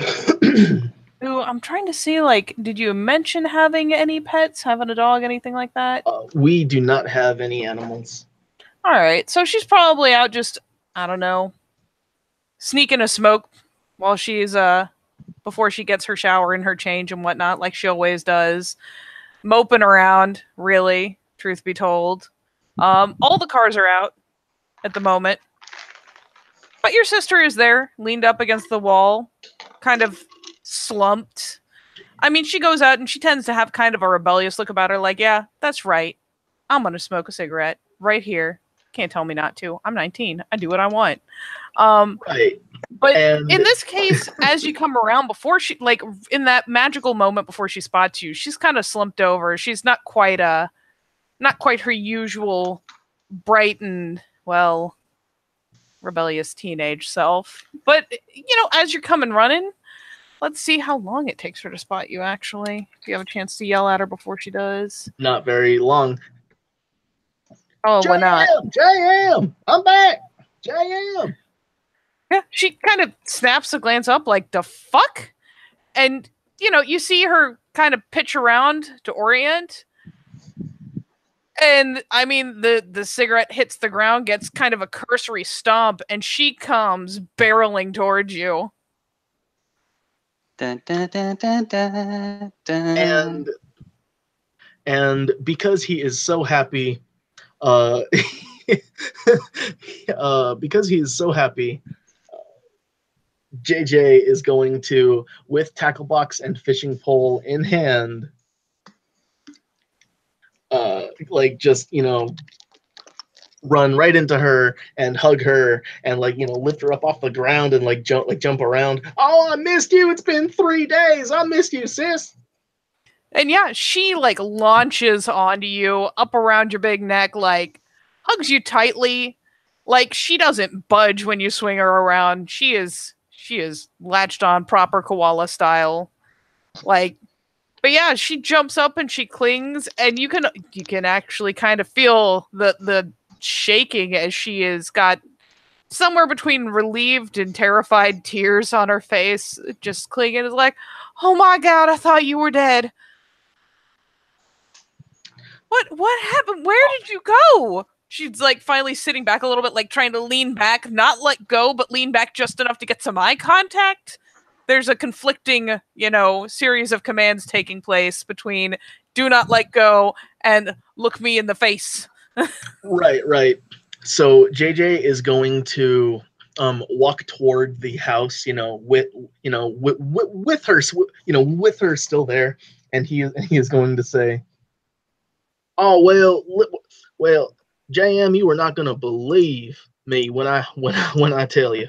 Who I'm trying to see, like, did you mention having any pets, having a dog, anything like that? We do not have any animals. All right, so she's probably out just, I don't know, sneaking a smoke while she's, before she gets her shower and her change and whatnot, like she always does. Moping around, really, truth be told. All the cars are out at the moment. But your sister is there, leaned up against the wall, kind of slumped. I mean, she goes out and she tends to have kind of a rebellious look about her, like, yeah, that's right. I'm going to smoke a cigarette right here. Can't tell me not to. I'm 19. I do what I want. Right. But in this case, as you come around, before she, like, in that magical moment before she spots you, she's kind of slumped over. She's not quite her usual bright and, well, rebellious teenage self. But, you know, as you're coming running, let's see how long it takes her to spot you, actually. If you have a chance to yell at her before she does. Not very long. Oh, why not? JM! I'm back! JM! Yeah, she kind of snaps a glance up like, the fuck? And, you know, you see her kind of pitch around to orient. And, I mean, the cigarette hits the ground, gets kind of a cursory stomp, and she comes barreling towards you. Dun, dun, dun, dun, dun, dun. And because he is so happy, because he is so happy, JJ is going to, with tackle box and fishing pole in hand, like, just, you know, run right into her and hug her and, like, you know, lift her up off the ground and like jump around. Oh, I missed you. It's been 3 days. I missed you, sis. And yeah, she like launches onto you, up around your big neck, like hugs you tightly. Like, she doesn't budge when you swing her around. She is latched on proper koala style. Like, but yeah, she jumps up and she clings, and you can actually kind of feel the shaking as she has got somewhere between relieved and terrified tears on her face, just clinging. Is like, oh my god, I thought you were dead. What happened? Where did you go? She's like finally sitting back a little bit, like trying to lean back, not let go, but lean back just enough to get some eye contact. There's a conflicting, you know, series of commands taking place between do not let go and look me in the face. Right. So JJ is going to walk toward the house, with her, with her still there, and he is going to say, "Oh well, JM, you are not gonna believe me when I tell you."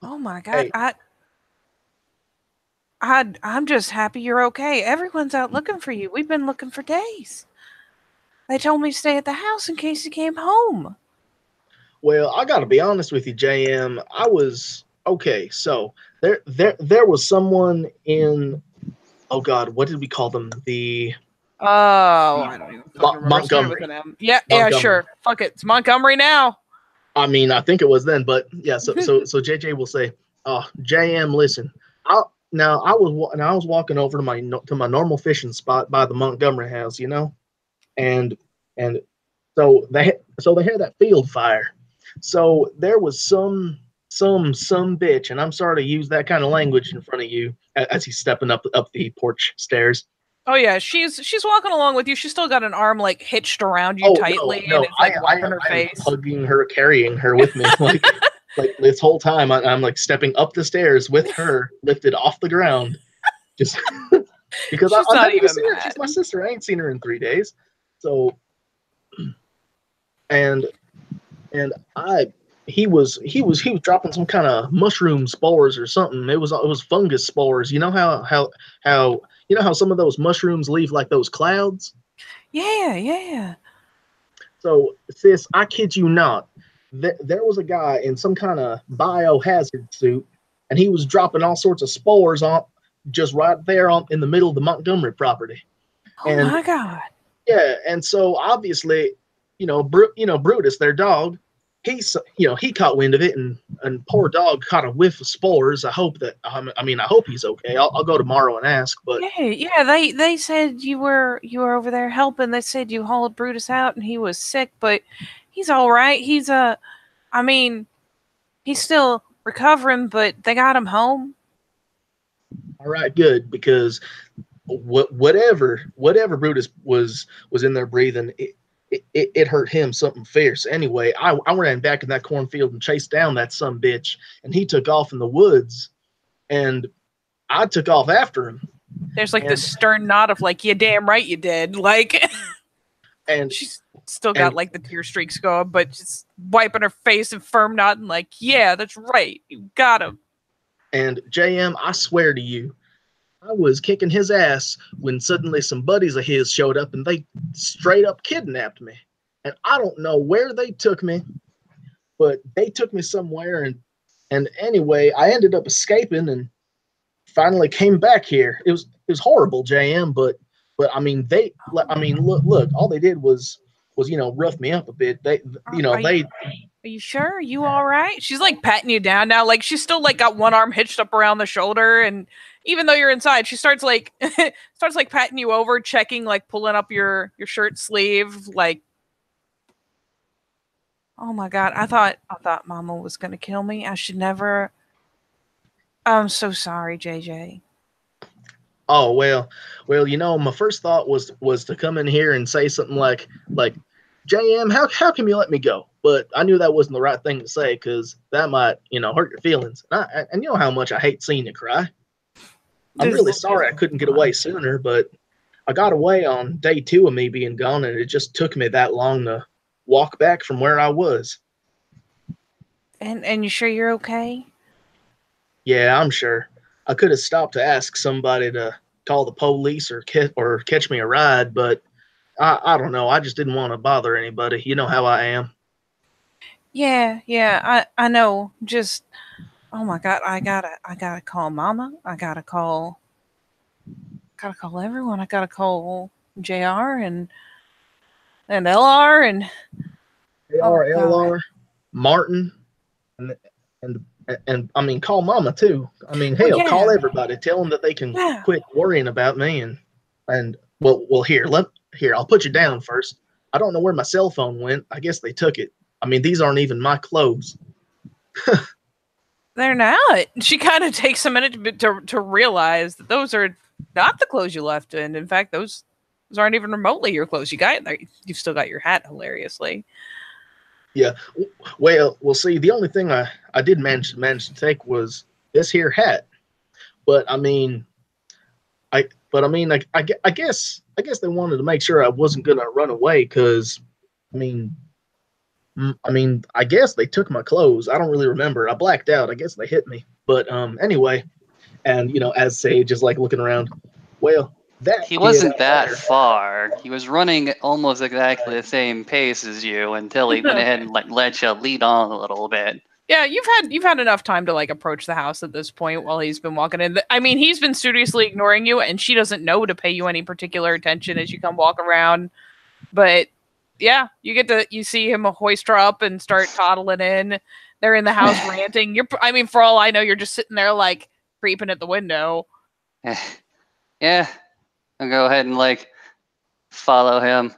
Oh my god, hey. I'm just happy you're okay. Everyone's out looking for you. We've been looking for days. They told me to stay at the house in case you came home. Well, I got to be honest with you, JM. I was okay. So there was someone in. Oh God, what did we call them? The Oh, I don't even fucking remember. It started with Montgomery. an M. Yeah, Montgomery. sure. Fuck it. It's Montgomery now. I mean, I think it was then, but yeah. So JJ will say, "Oh, JM, listen. I was walking over to my normal fishing spot by the Montgomery house, you know, and and so they had that field fire. So there was some bitch, and I'm sorry to use that kind of language in front of you as he's stepping up the porch stairs. Oh yeah, she's walking along with you. She's still got an arm like hitched around you tightly, no, and it's like wiping her I'm face. hugging her, carrying her with me, like this whole time. I'm like stepping up the stairs with her lifted off the ground, just because She's not even seen her. mad. She's my sister. I ain't seen her in 3 days, so and he was dropping some kind of mushroom spores or something. It was fungus spores. You know how you know how some of those mushrooms leave like those clouds? Yeah. So, sis, I kid you not, there was a guy in some kind of biohazard suit, and he was dropping all sorts of spores on just right there in the middle of the Montgomery property. Oh my God. Yeah, and so obviously, Brutus, their dog, he caught wind of it, and poor dog caught a whiff of spores. I hope he's okay. I'll go tomorrow and ask. But yeah, they said you were over there helping. They said you hauled Brutus out and he was sick, but he's all right. He's he's still recovering, but they got him home. All right, good, because whatever Brutus was in there breathing, it hurt him something fierce. Anyway, I ran back in that cornfield and chased down that son bitch, and he took off in the woods, and I took off after him. There's like this stern nod of like, yeah, damn right you did. Like, and she's still got like the tear streaks going, but just wiping her face and firm nodding like, yeah, that's right. You got him. And JM, I swear to you, I was kicking his ass when suddenly some buddies of his showed up and they straight up kidnapped me. And I don't know where they took me, but they took me somewhere. And anyway, I ended up escaping and finally came back here. It was horrible, JM, but I mean, look, all they did was rough me up a bit. Are you sure? Are you all right? She's like patting you down now. Like she's still like got one arm hitched up around the shoulder, and even though you're inside, she starts like patting you over, checking, like pulling up your shirt sleeve, like, oh my God, I thought Mama was gonna kill me. I should never. I'm so sorry, JJ. Oh well, my first thought was to come in here and say something like JM, how can you let me go? But I knew that wasn't the right thing to say because that might hurt your feelings. And you know how much I hate seeing you cry. I'm really sorry I couldn't get away sooner, but I got away on day 2 of me being gone, and it just took me that long to walk back from where I was. And you sure you're okay? Yeah, I'm sure. I could have stopped to ask somebody to call the police or catch me a ride, but I don't know. I just didn't want to bother anybody. You know how I am. Yeah. I know. Just, oh my God, I gotta call Mama. I gotta call everyone. I gotta call JR and LR and LR, Martin, and I mean, call Mama too. I mean, hell, call everybody. Tell them that they can quit worrying about me. And well, here, I'll put you down first. I don't know where my cell phone went. I guess they took it. I mean, these aren't even my clothes. They're not. She kind of takes a minute to realize that those are not the clothes you left in. In fact, those aren't even remotely your clothes. You've still got your hat, hilariously. Yeah. Well, see, the only thing I did manage to take was this here hat. But I mean, I guess they wanted to make sure I wasn't gonna run away because, I mean, I guess they took my clothes. I don't really remember. I blacked out. I guess they hit me. But anyway, and as Sage is like looking around. Well, That He kid wasn't out that there- far. He was running almost exactly the same pace as you until he went ahead and like let you lead on a little bit. Yeah, you've had enough time to like approach the house at this point while he's been walking in. I mean, he's been studiously ignoring you, and she doesn't know to pay you any particular attention as you come walk around. But yeah, you see him hoist her up and start toddling in. They're in the house ranting. I mean, for all I know, you're just sitting there like creeping at the window. Yeah, I'll go ahead and like follow him.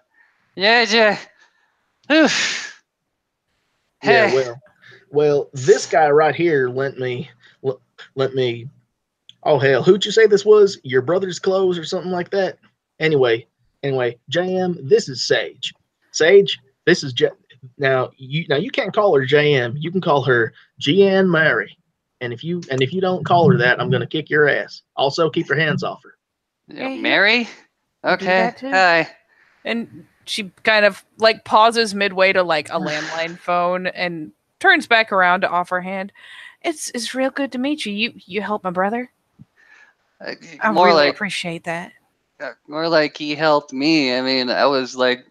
Yeah. Oof. Yeah, Hey. well, this guy right here lent me. Oh hell, who'd you say this was? Your brother's clothes or something like that? Anyway, JM, this is Sage. Sage, this is now you can't call her JM. You can call her Jeanne Mary. And if you don't call her that, I'm gonna kick your ass. Also, keep your hands off her. Yeah, Mary? I'll do Okay. that too. Hi. And she kind of like pauses midway to like a landline phone and turns back around to offer a hand. It's real good to meet you. You helped my brother. I More really like appreciate that. more like he helped me. I mean, I was like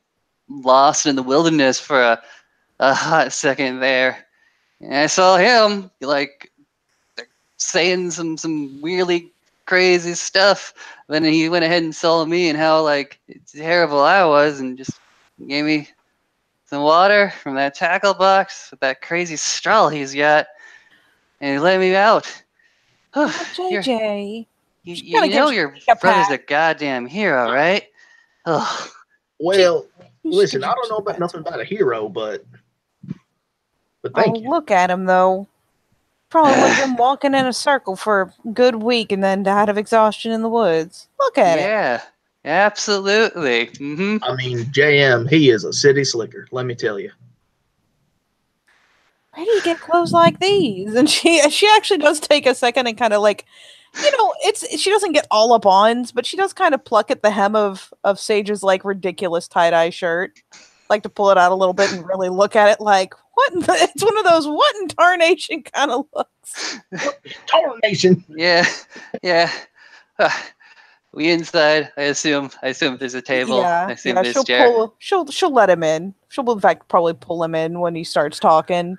lost in the wilderness for a hot second there. And I saw him like saying some really crazy stuff. Then he went ahead and saw me and how like terrible I was, and just gave me some water from that tackle box with that crazy straw he's got, and he let me out. JJ. You gotta know give your a brother's pat. a goddamn hero, right? Ugh. Well, You listen, should I don't know give about some nothing about a hero, but Oh, thank you. look at him though. Probably would have been walking in a circle for a good week and then died of exhaustion in the woods. Look at it. Yeah, absolutely. Mm-hmm. I mean, JM, he is a city slicker. Let me tell you. Where do you get clothes like these? And she actually does take a second and kind of like, she doesn't get all up ons, but she does kind of pluck at the hem of Sage's like ridiculous tie-dye shirt, like to pull it out a little bit and really look at it like it's one of those what in tarnation kind of looks. Tarnation. Yeah. We inside. I assume there's a table. I assume there's she'll chair. she'll let him in. She'll in fact probably pull him in when he starts talking.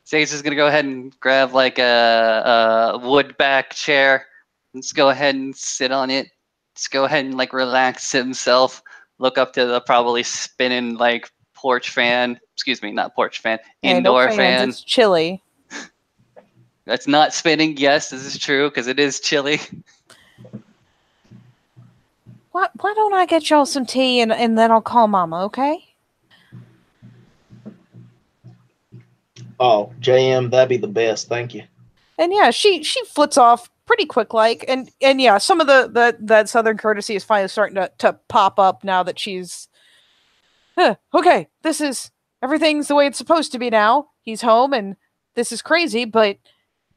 Sage is gonna go ahead and grab like a wood back chair. Let's go ahead and sit on it. Just go ahead and like relax himself. Look up to the probably spinning like porch fan. Excuse me, not porch fan. Hey, no Indoor fans, fan. it's chilly. That's not spinning. Yes, this is true because it is chilly. Why don't I get y'all some tea and then I'll call Mama, okay? Oh, JM, that'd be the best. Thank you. And yeah, she flits off pretty quick like and yeah, some of that southern courtesy is finally starting to pop up now that she's okay, everything's the way it's supposed to be now. He's home and this is crazy, but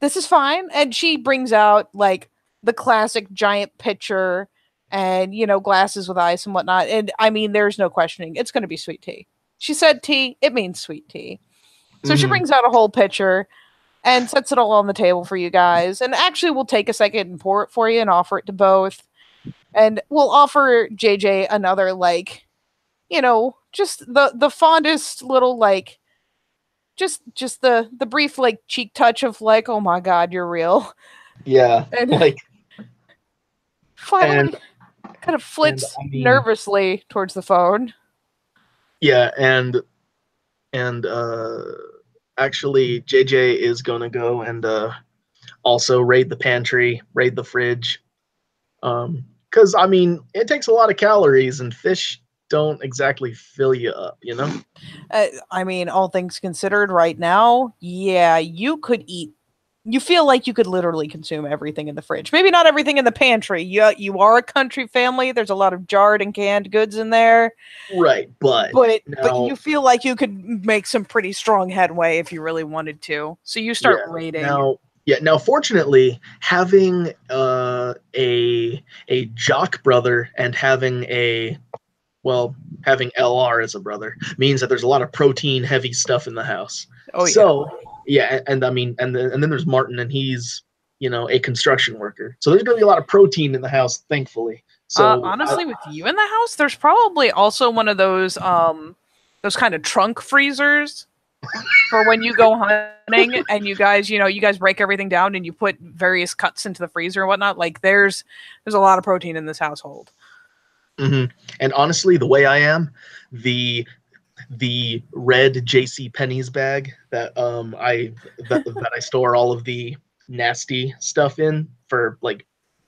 this is fine. And she brings out like the classic giant pitcher and glasses with ice and whatnot. And I mean, there's no questioning. It's going to be sweet tea. She said tea. It means sweet tea. So she brings out a whole pitcher and sets it all on the table for you guys. And actually, we'll take a second and pour it for you and offer it to both. And we'll offer JJ another, like, just the fondest little, like, just the brief, like, cheek touch of, like, oh my God, you're real. Yeah. And like, finally, kind of flits nervously towards the phone. Yeah, and actually, JJ is gonna go and also raid the pantry, raid the fridge, because I mean it takes a lot of calories, and fish don't exactly fill you up, I mean, all things considered, right now, yeah, you could eat. You feel like you could literally consume everything in the fridge. Maybe not everything in the pantry. You are a country family. There's a lot of jarred and canned goods in there. Right, but you feel like you could make some pretty strong headway if you really wanted to. So you start raiding. Now, fortunately, having a jock brother and having LR as a brother means that there's a lot of protein heavy stuff in the house. Oh yeah. So yeah, and I mean, and then there's Martin, and he's a construction worker. So there's going to be a lot of protein in the house, thankfully. So honestly, with you in the house, there's probably also one of those kind of trunk freezers for when you go hunting and you guys break everything down and you put various cuts into the freezer and whatnot. Like there's a lot of protein in this household. Mm-hmm. And honestly, the way I am, the red JC Penney's bag that I store all of the nasty stuff in for like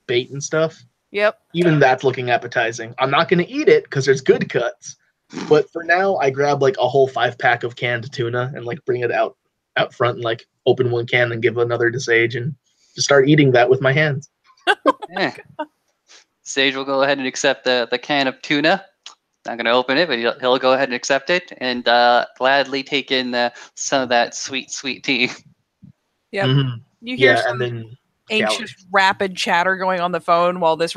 bait and stuff. Yep. Even that's looking appetizing. I'm not going to eat it because there's good cuts, but for now, I grab like a whole 5-pack of canned tuna and like bring it out front and like open one can and give another to Sage and just start eating that with my hands. Yeah. Sage will go ahead and accept the can of tuna. Not going to open it, but he'll go ahead and accept it and gladly take in some of that sweet tea. Yep. Mm-hmm. You hear and then anxious, rapid chatter going on the phone while this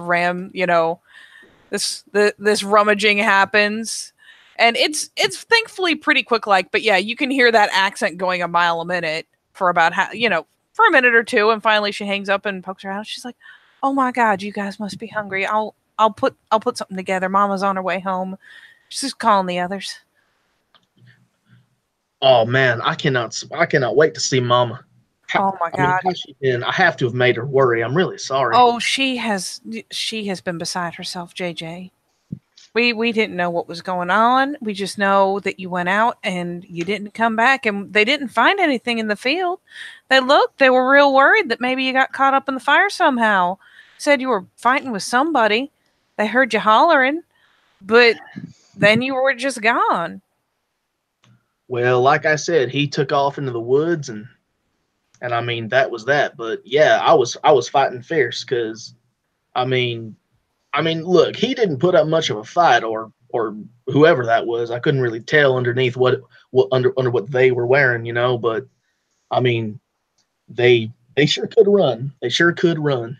this rummaging happens, and it's thankfully pretty quick. But yeah, you can hear that accent going a mile a minute for about for a minute or two, and finally she hangs up and pokes her out. She's like, "Oh my God, you guys must be hungry. I'll put something together. Mama's on her way home. She's just calling the others." Oh man, I cannot wait to see Mama. Oh my God. I have to have made her worry. I'm really sorry. Oh, she has been beside herself, JJ. We didn't know what was going on. We just know that you went out and you didn't come back, and they didn't find anything in the field. They were real worried that maybe you got caught up in the fire somehow. Said you were fighting with somebody. They heard you hollering, but then you were just gone. Well, like I said, he took off into the woods and I mean, that was that. But yeah, I was fighting fierce because, I mean, look, he didn't put up much of a fight, or whoever that was. I couldn't really tell underneath under what they were wearing, But I mean, they sure could run. They sure could run.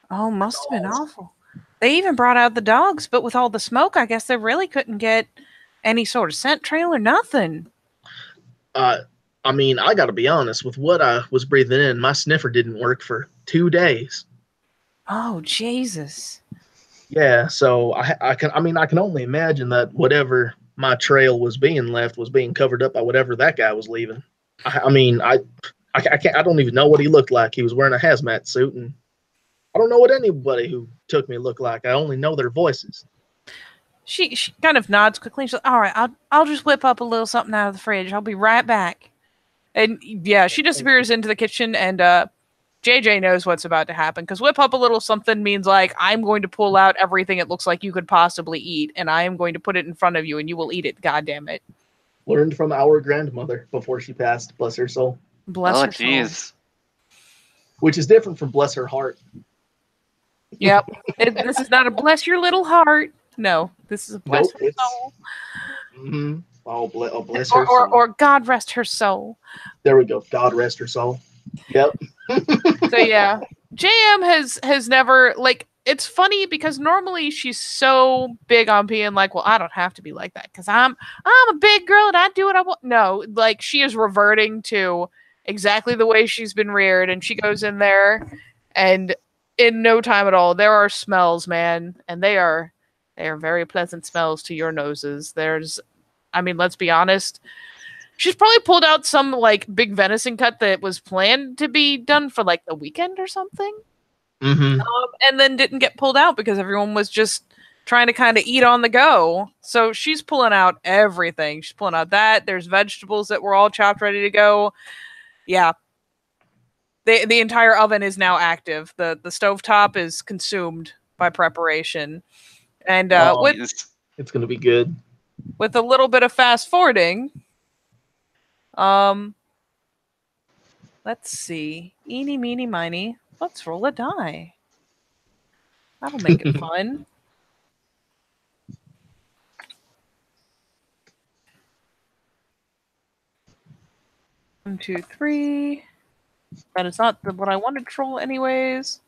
Oh, must have been awful. They even brought out the dogs, but with all the smoke, I guess they really couldn't get any sort of scent trail or nothing. I mean, I got to be honest, with what I was breathing in, my sniffer didn't work for 2 days. Oh, Jesus. Yeah, so I can only imagine that whatever my trail was being left was being covered up by whatever that guy was leaving. I don't even know what he looked like. He was wearing a hazmat suit, and I don't know what anybody who took me looked like. I only know their voices. She kind of nods quickly. She's like, "All right, I'll just whip up a little something out of the fridge. I'll be right back." And yeah, she disappears into the kitchen, and JJ knows what's about to happen, because whip up a little something means like, I'm going to pull out everything it looks like you could possibly eat, and I am going to put it in front of you, and you will eat it. God damn it! Learned from our grandmother before she passed. Bless her soul. Bless her soul. Which is different from bless her heart. Yep. This is not a bless your little heart. No, this is a bless her soul. Mm-hmm. Oh, bless her soul. Or God rest her soul. There we go. God rest her soul. Yep. So yeah, JM has never, like, it's funny because normally she's so big on being like, well, I don't have to be like that because I'm a big girl and I do what I want. No, like, she is reverting to exactly the way she's been reared, and she goes in there, and in no time at all, there are smells, man, and they are very pleasant smells to your noses. I mean, let's be honest. She's probably pulled out some like big venison cut that was planned to be done for like the weekend or something. Mm-hmm. And then didn't get pulled out because everyone was just trying to kind of eat on the go. So she's pulling out everything. She's pulling out that. There's vegetables that were all chopped, ready to go. Yeah. The entire oven is now active. The stovetop is consumed by preparation. And it's going to be good. With a little bit of fast forwarding, let's see. Eeny, meeny, miny. Let's roll a die. That'll make it fun. One, 2, 3. That is not what I wanted to roll anyways.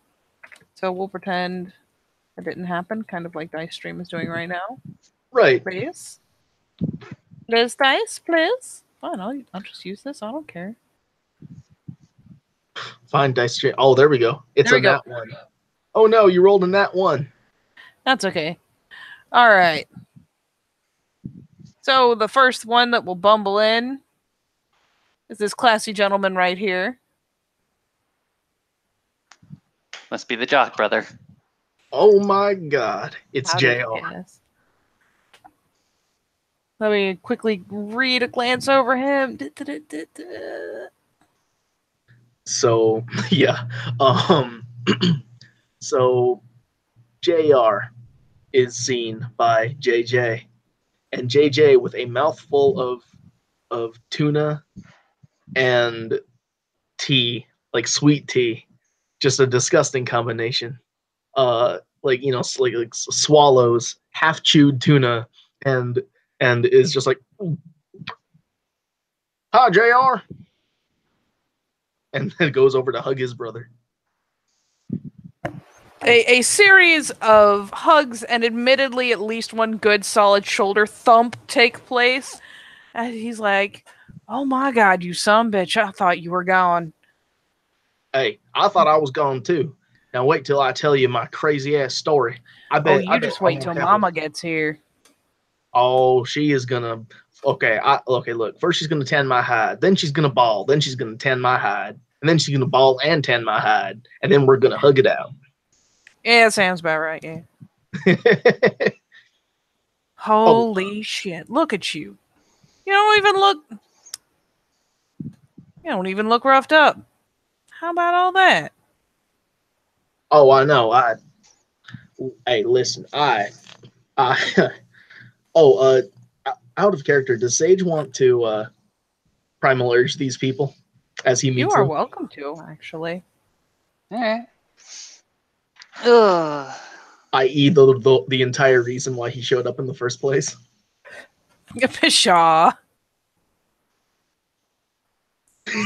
So we'll pretend it didn't happen, kind of like Dice Stream is doing right now. Right. Please. There's dice, please. Fine, I'll just use this. I don't care. Fine dice. Oh, there we go. It's There a we go. nat one. Oh no, you rolled a nat one. That's okay. All right. So the first one that will bumble in is this classy gentleman right here. Must be the Jock brother. Oh my God, it's How did JR. you guess? Let me quickly read a glance over him. So yeah, so JR is seen by JJ, and JJ with a mouthful of tuna and tea, like sweet tea, just a disgusting combination. Like like swallows half chewed tuna and is just like, "Hi, JR," and then goes over to hug his brother. A series of hugs and admittedly at least one good solid shoulder thump take place. And he's like, "Oh my God, you son bitch, I thought you were gone." Hey, I thought I was gone too. Now wait till I tell you my crazy ass story. I bet. Oh, you just wait till Mama gets here. Oh, she is gonna. Okay, okay. Look, first she's gonna tan my hide, then she's gonna ball, then she's gonna tan my hide, and then she's gonna ball and tan my hide, and then we're gonna hug it out. Yeah, sounds about right, yeah. Holy shit, look at you. You don't even look roughed up. How about all that? Oh, I know. Hey, listen. Oh, out of character, does Sage want to primal urge these people as he meets You are them? welcome to, actually. All right. Ugh. I.e., the entire reason why he showed up in the first place. Pshaw. All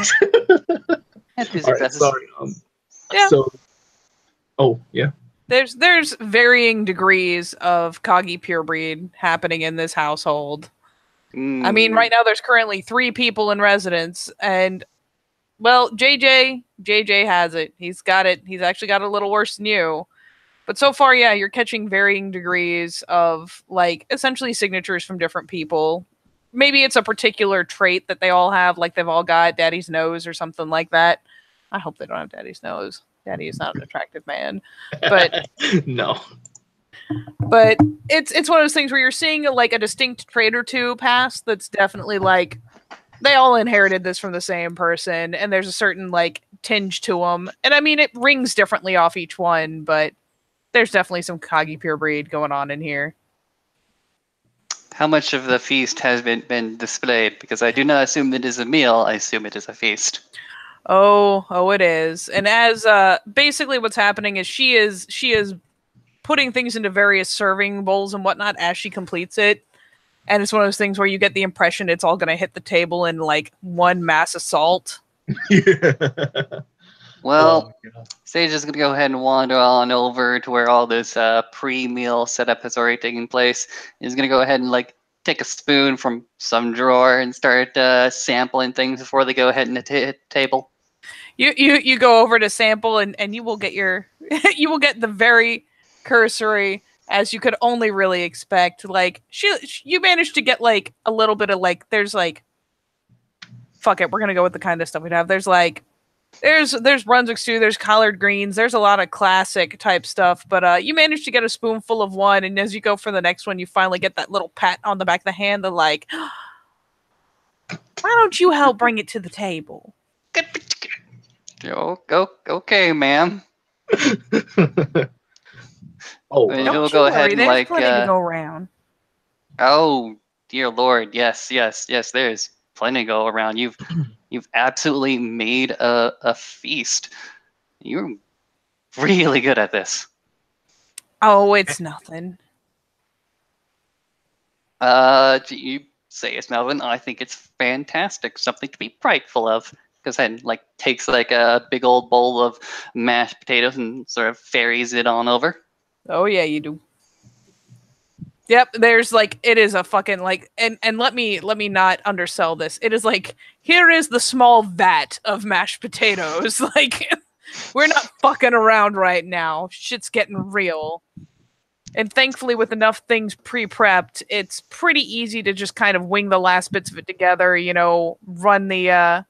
right, sorry. Yeah. So, oh yeah. There's varying degrees of Kagi purebreed happening in this household. I mean, right now there's currently 3 people in residence, and well, JJ has it. He's got it. He's actually got it a little worse than you. But so far, yeah, you're catching varying degrees of like essentially signatures from different people. Maybe it's a particular trait that they all have, like they've all got daddy's nose or something like that. I hope they don't have daddy's nose. Daddy is not an attractive man. But no. But it's one of those things where you're seeing like a distinct trait or two pass that's definitely like they all inherited this from the same person, and there's a certain like tinge to them. And I mean, it rings differently off each one, but there's definitely some Kagi purebreed going on in here. How much of the feast has been displayed? Because I do not assume it is a meal. I assume it is a feast. Oh, it is. And as basically what's happening is she is putting things into various serving bowls and whatnot as she completes it. And it's one of those things where you get the impression it's all going to hit the table in like one mass assault. Well, Sage is going to go ahead and wander on over to where all this pre-meal setup has already taken place. He's going to go ahead and like take a spoon from some drawer and start sampling things before they go ahead and hit the table. You go over to sample and you will get your you will get the very cursory, as you could only really expect. Like you managed to get like a little bit of like there's like fuck it, we're gonna go with the kind of stuff we'd have. There's like there's Brunswick stew, there's collard greens, there's a lot of classic type stuff, but you managed to get a spoonful of one, and as you go for the next one, you finally get that little pat on the back of the hand that like, why don't you help bring it to the table? Okay, ma'am. Oh, And don't he'll you go worry, ahead and there's like plenty to go around. Oh dear Lord, yes, there's plenty to go around. You've absolutely made a feast. You're really good at this. Oh, it's nothing. You say it's Melvin. I think it's fantastic. Something to be prideful of. Goes ahead and like takes like a big old bowl of mashed potatoes and sort of ferries it on over. Oh yeah, you do. Yep, there's like it is a fucking like and let me not undersell this. It is like here is the small vat of mashed potatoes. Like we're not fucking around right now. Shit's getting real. And thankfully with enough things pre-prepped, it's pretty easy to just kind of wing the last bits of it together, you know, run the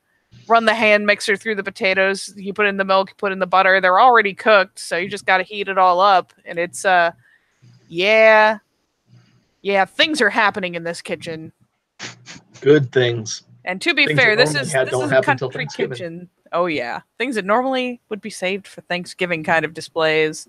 hand mixer through the potatoes, you put in the milk, you put in the butter. They're already cooked, so you just got to heat it all up and it's yeah, things are happening in this kitchen. Good things. And to be Things fair, that this normally is don't a happen till country Thanksgiving. kitchen. Oh yeah, things that normally would be saved for Thanksgiving kind of displays.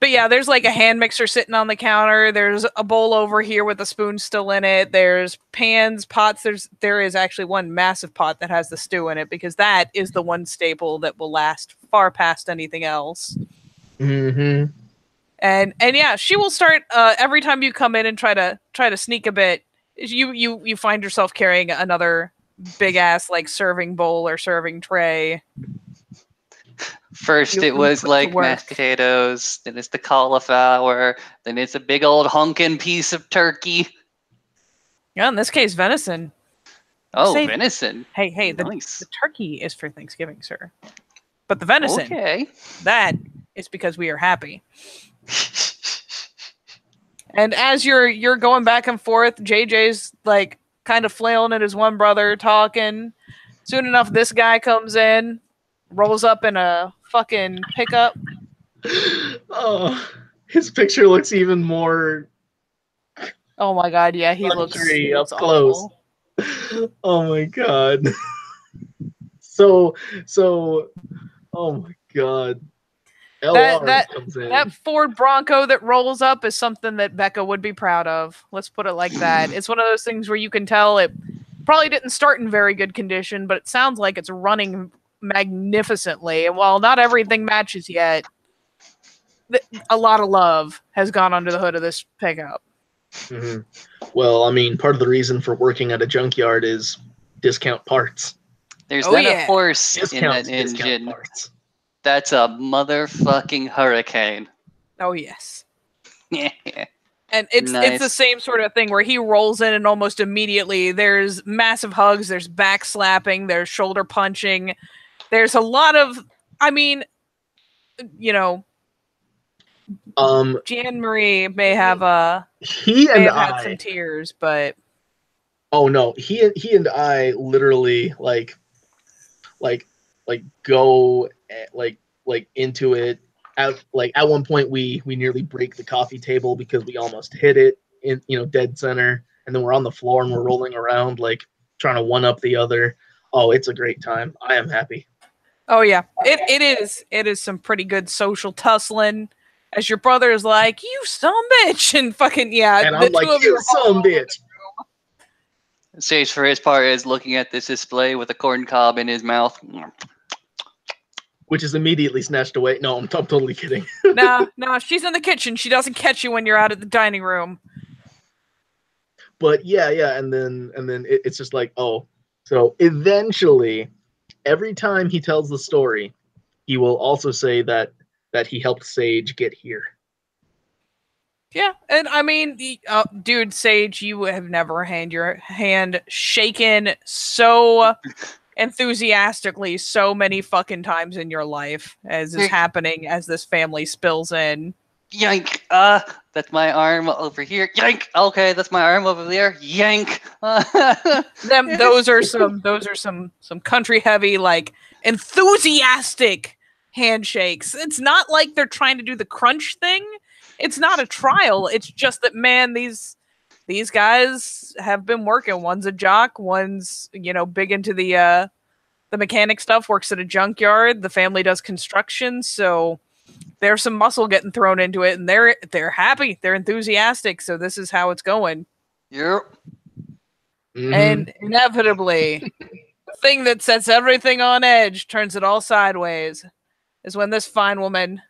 But yeah, there's like a hand mixer sitting on the counter. There's a bowl over here with a spoon still in it. There's pans, pots. There is actually one massive pot that has the stew in it because that is the one staple that will last far past anything else. Mm-hmm. And yeah, she will start every time you come in and try to sneak a bit. You find yourself carrying another big ass like serving bowl or serving tray. First, You it can was put to like work. mashed potatoes. Then it's the cauliflower. Then it's a big old honkin' piece of turkey. Yeah, in this case, venison. Oh, Say- venison. Hey, Nice. the turkey is for Thanksgiving, sir. But the venison, Okay. that is because we are happy. And as you're going back and forth, JJ's like kind of flailing at his one brother, talking. Soon enough, this guy comes in, rolls up in a fucking pickup. Oh, his picture looks even more Oh my god, yeah, he looks up close. awful. Oh my god. So oh my god. LR comes in. That Ford Bronco that rolls up is something that Becca would be proud of. Let's put it like that. It's one of those things where you can tell it probably didn't start in very good condition, but it sounds like it's running magnificently. And while not everything matches yet, a lot of love has gone under the hood of this pickup. Mm-hmm. Well, I mean, part of the reason for working at a junkyard is discount parts. There's Oh, not yeah. a horse in Discount that engine. parts. That's a motherfucking hurricane. Oh yes. Yeah. And it's the Nice. same sort of thing where he rolls in and almost immediately there's massive hugs, there's back slapping, there's shoulder punching. There's a lot of, I mean, you know, Jean Marie may have He may and have had I. some tears, but Oh no, he and I literally like go like into it. At one point we nearly break the coffee table because we almost hit it in dead center, and then we're on the floor and we're rolling around like trying to one up the other. Oh, it's a great time. I am happy. oh yeah, it is some pretty good social tussling. As your brother is like, you son of a bitch, and fucking yeah, And the I'm two like, of you are son of a bitch. Sage, for his part, is looking at this display with a corn cob in his mouth. Which is immediately snatched away. No, I'm totally kidding. No, she's in the kitchen. She doesn't catch you when you're out at the dining room. But yeah, and then it's just like, oh. So eventually, every time he tells the story, he will also say that he helped Sage get here. Yeah, and I mean, dude, Sage, you have never had your hand shaken so enthusiastically so many fucking times in your life as is happening as this family spills in. Yank! That's my arm over here. Yank! Okay, that's my arm over there. Yank! Those are some country heavy, like enthusiastic handshakes. It's not like they're trying to do the crunch thing. It's not a trial. It's just that, man, these guys have been working. One's a jock. One's big into the mechanic stuff. Works at a junkyard. The family does construction, so there's some muscle getting thrown into it, and they're happy. They're enthusiastic. So this is how it's going. Yep. Mm-hmm. And inevitably, the thing that sets everything on edge, turns it all sideways, is when this fine woman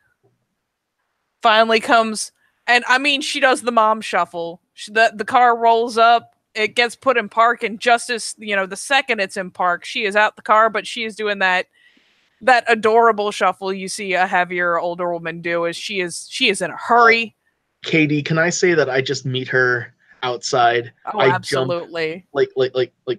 finally comes. And I mean, she does the mom shuffle. The car rolls up, it gets put in park, and just as the second it's in park, she is out the car, but she is doing that adorable shuffle you see a heavier older woman do. As she is in a hurry. Katie, can I say that I just meet her outside? Oh, I jump absolutely. like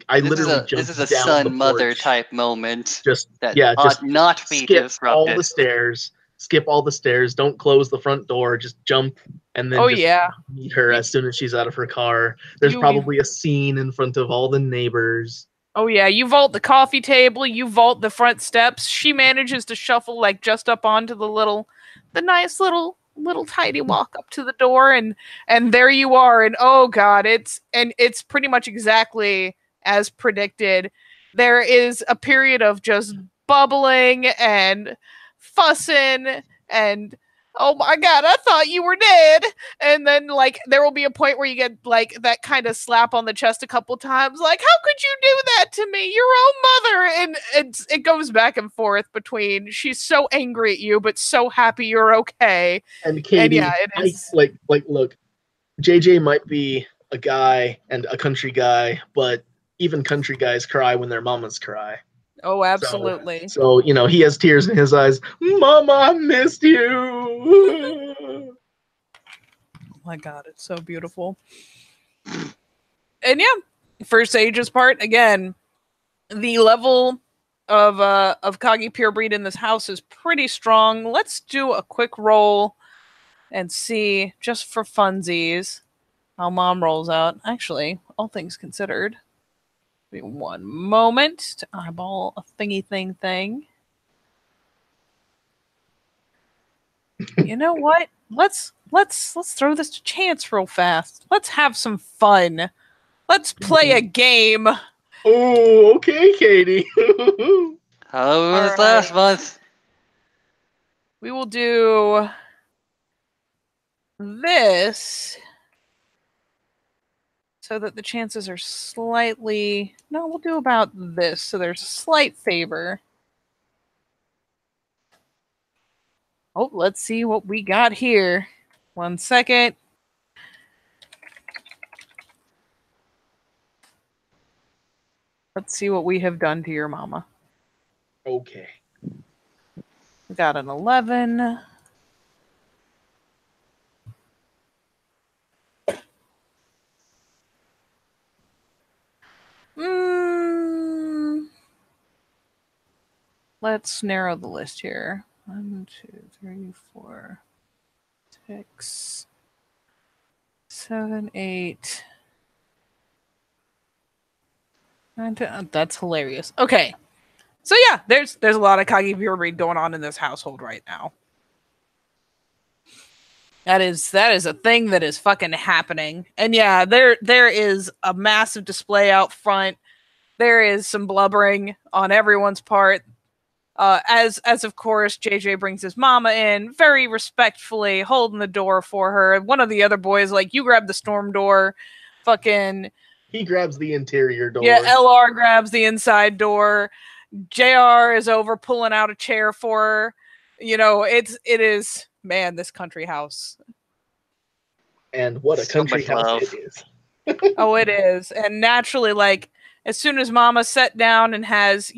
I This is literally a jump this is a down the son mother porch. type moment Just that yeah, ought just not be skip all disrupted. the stairs. Skip all the stairs. Don't close the front door. Just jump and then Oh just yeah. meet her You, as soon as she's out of her car. There's you probably a scene in front of all the neighbors. Oh yeah, you vault the coffee table, you vault the front steps. She manages to shuffle like just up onto the nice little tidy walk up to the door, and there you are. And oh god, it's pretty much exactly as predicted. There is a period of just bubbling and fussing and oh my god, I thought you were dead. And then like there will be a point where you get like that kind of slap on the chest a couple times, like how could you do that to me, your own mother? And it goes back and forth between she's so angry at you but so happy you're okay. And And Katie, yeah, it I is. look, JJ might be a guy and a country guy, but even country guys cry when their mamas cry. Oh, So, absolutely. so you know, he has tears in his eyes. Mama, I missed you. Oh my god, it's so beautiful. And yeah, first ages part again. The level of Kagi purebreed in this house is pretty strong. Let's do a quick roll and see, just for funsies, how mom rolls out. Actually, all things considered. Give me one moment to eyeball a thingy thing. You know what? Let's throw this to chance real fast. Let's have some fun. Let's play a game. Oh, okay, Katie. How was All last right. month? We will do this so that the chances are slightly... No, we'll do about this so there's a slight favor. Oh, let's see what we got here. 1 second. Let's see what we have done to your mama. Okay. We got an 11. Let's narrow the list here. 1, 2, 3, 4, 6, 7, 8. 9, 10. That's hilarious. Okay. So yeah, there's a lot of Kagi purebreed going on in this household right now. That is a thing that is fucking happening. And yeah, there is a massive display out front. There is some blubbering on everyone's part. As of course, JJ brings his mama in very respectfully, holding the door for her. One of the other boys like, you grab the storm door. Fucking He grabs the interior door. yeah, LR grabs the inside door. JR is over pulling out a chair for her. You know, it is, man, this country house. And what a So country much house love. it is. Oh, it is. And naturally, like, as soon as mama sat down and has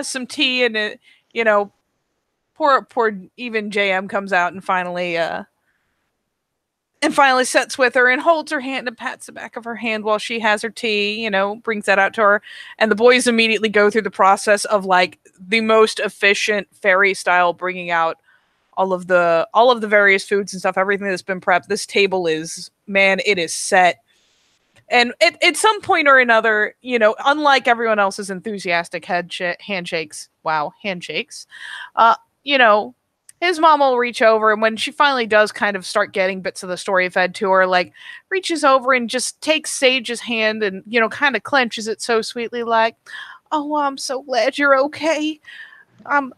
some tea and it, poor even JM comes out and finally sits with her and holds her hand and pats the back of her hand while she has her tea, brings that out to her. And the boys immediately go through the process of like the most efficient fairy style, bringing out all of the various foods and stuff, everything that's been prepped. This table is, man, it is set. And at some point or another, unlike everyone else's enthusiastic handshakes, his mom will reach over, and when she finally does kind of start getting bits of the story fed to her, like reaches over and just takes Sage's hand and, kind of clenches it so sweetly, like, oh, I'm so glad you're okay. Why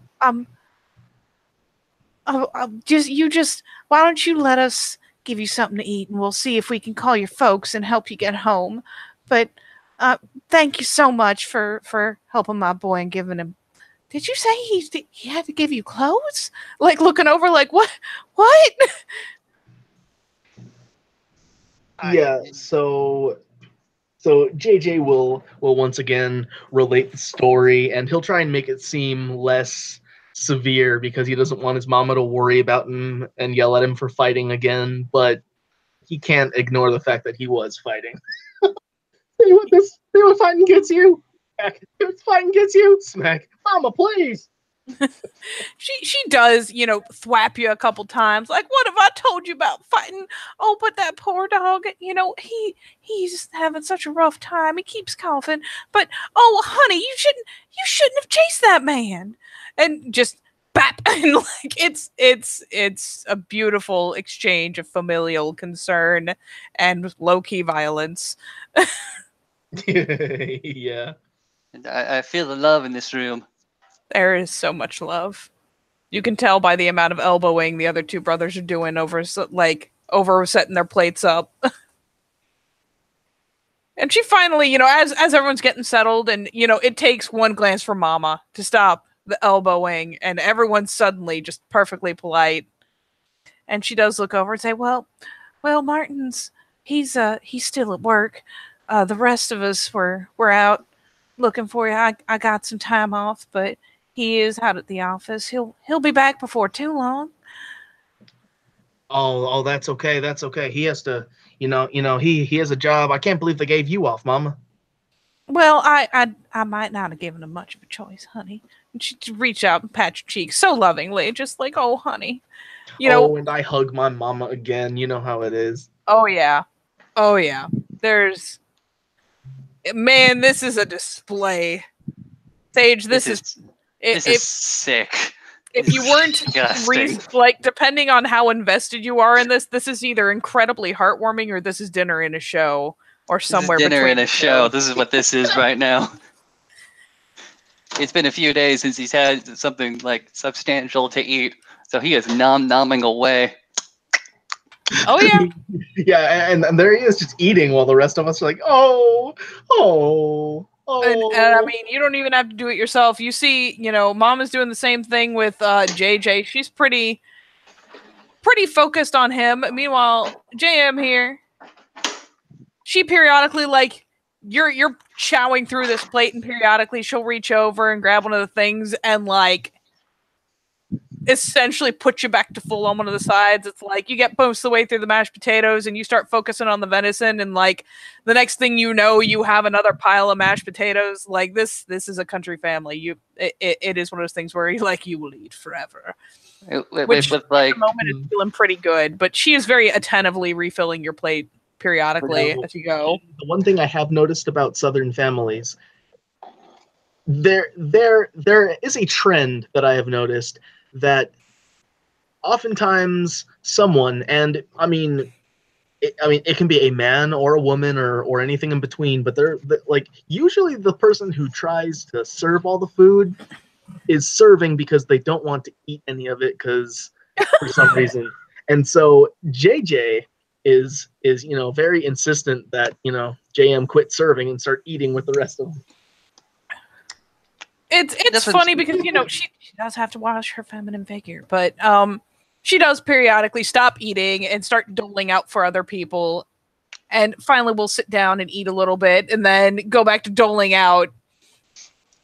don't you let us give you something to eat and we'll see if we can call your folks and help you get home. But thank you so much for helping my boy and giving him. Did you say he had to give you clothes? Like looking over like what? Yeah, so JJ will once again relate the story, and he'll try and make it seem less severe because he doesn't want his mama to worry about him and yell at him for fighting again. But he can't ignore the fact that he was fighting. See what this? See what fighting gets you? Smack. See what fighting gets you? Smack. Mama, please. She does, you know, thwap you a couple times. Like, what have I told you about fighting? Oh, but that poor dog, you know, he's having such a rough time. He keeps coughing. But oh, honey, you shouldn't have chased that man. And just bap, and like it's a beautiful exchange of familial concern and low key violence. Yeah. And I feel the love in this room. There is so much love. You can tell by the amount of elbowing the other two brothers are doing over setting their plates up. And she finally, you know, as everyone's getting settled, and you know, it takes one glance from Mama to stop the elbowing, and everyone's suddenly just perfectly polite. And she does look over and say, "Well, Martin's he's still at work. The rest of us we're out looking for you. I got some time off, but he is out at the office. He'll be back before too long." Oh, that's okay. That's okay. He has to, he has a job. I can't believe they gave you off, Mama. Well, I might not have given him much of a choice, honey. And she reached out and pat your cheek so lovingly, just like, "Oh, honey." You know. Oh, and I hug my mama again. You know how it is. Oh yeah. Oh yeah. Man, this is a display. Sage, this is sick. If you weren't like, depending on how invested you are in this is either incredibly heartwarming or this is dinner in a show or somewhere between. Dinner in a show. This is what this is right now. It's been a few days since he's had something like substantial to eat, so he is nomming away. Oh yeah. Yeah, and there he is just eating while the rest of us are like, oh. And I mean, you don't even have to do it yourself. You see, you know, Mama's doing the same thing with JJ. She's pretty focused on him. Meanwhile, JM here, she periodically, like, you're chowing through this plate, and periodically she'll reach over and grab one of the things and like essentially put you back to full on one of the sides. It's like you get most of the way through the mashed potatoes and you start focusing on the venison, and like the next thing you know, you have another pile of mashed potatoes. Like this is a country family. It is one of those things where you will eat forever. Which at the moment is feeling pretty good, but she is very attentively refilling your plate periodically as you go. The one thing I have noticed about Southern families, there is a trend that I have noticed that oftentimes someone, and I mean it can be a man or a woman or anything in between, but they're like usually the person who tries to serve all the food is serving because they don't want to eat any of it because for some reason. And so JJ is very insistent that JM quit serving and start eating with the rest of them. It's funny because she does have to watch her feminine figure, but she does periodically stop eating and start doling out for other people, and finally we'll sit down and eat a little bit and then go back to doling out.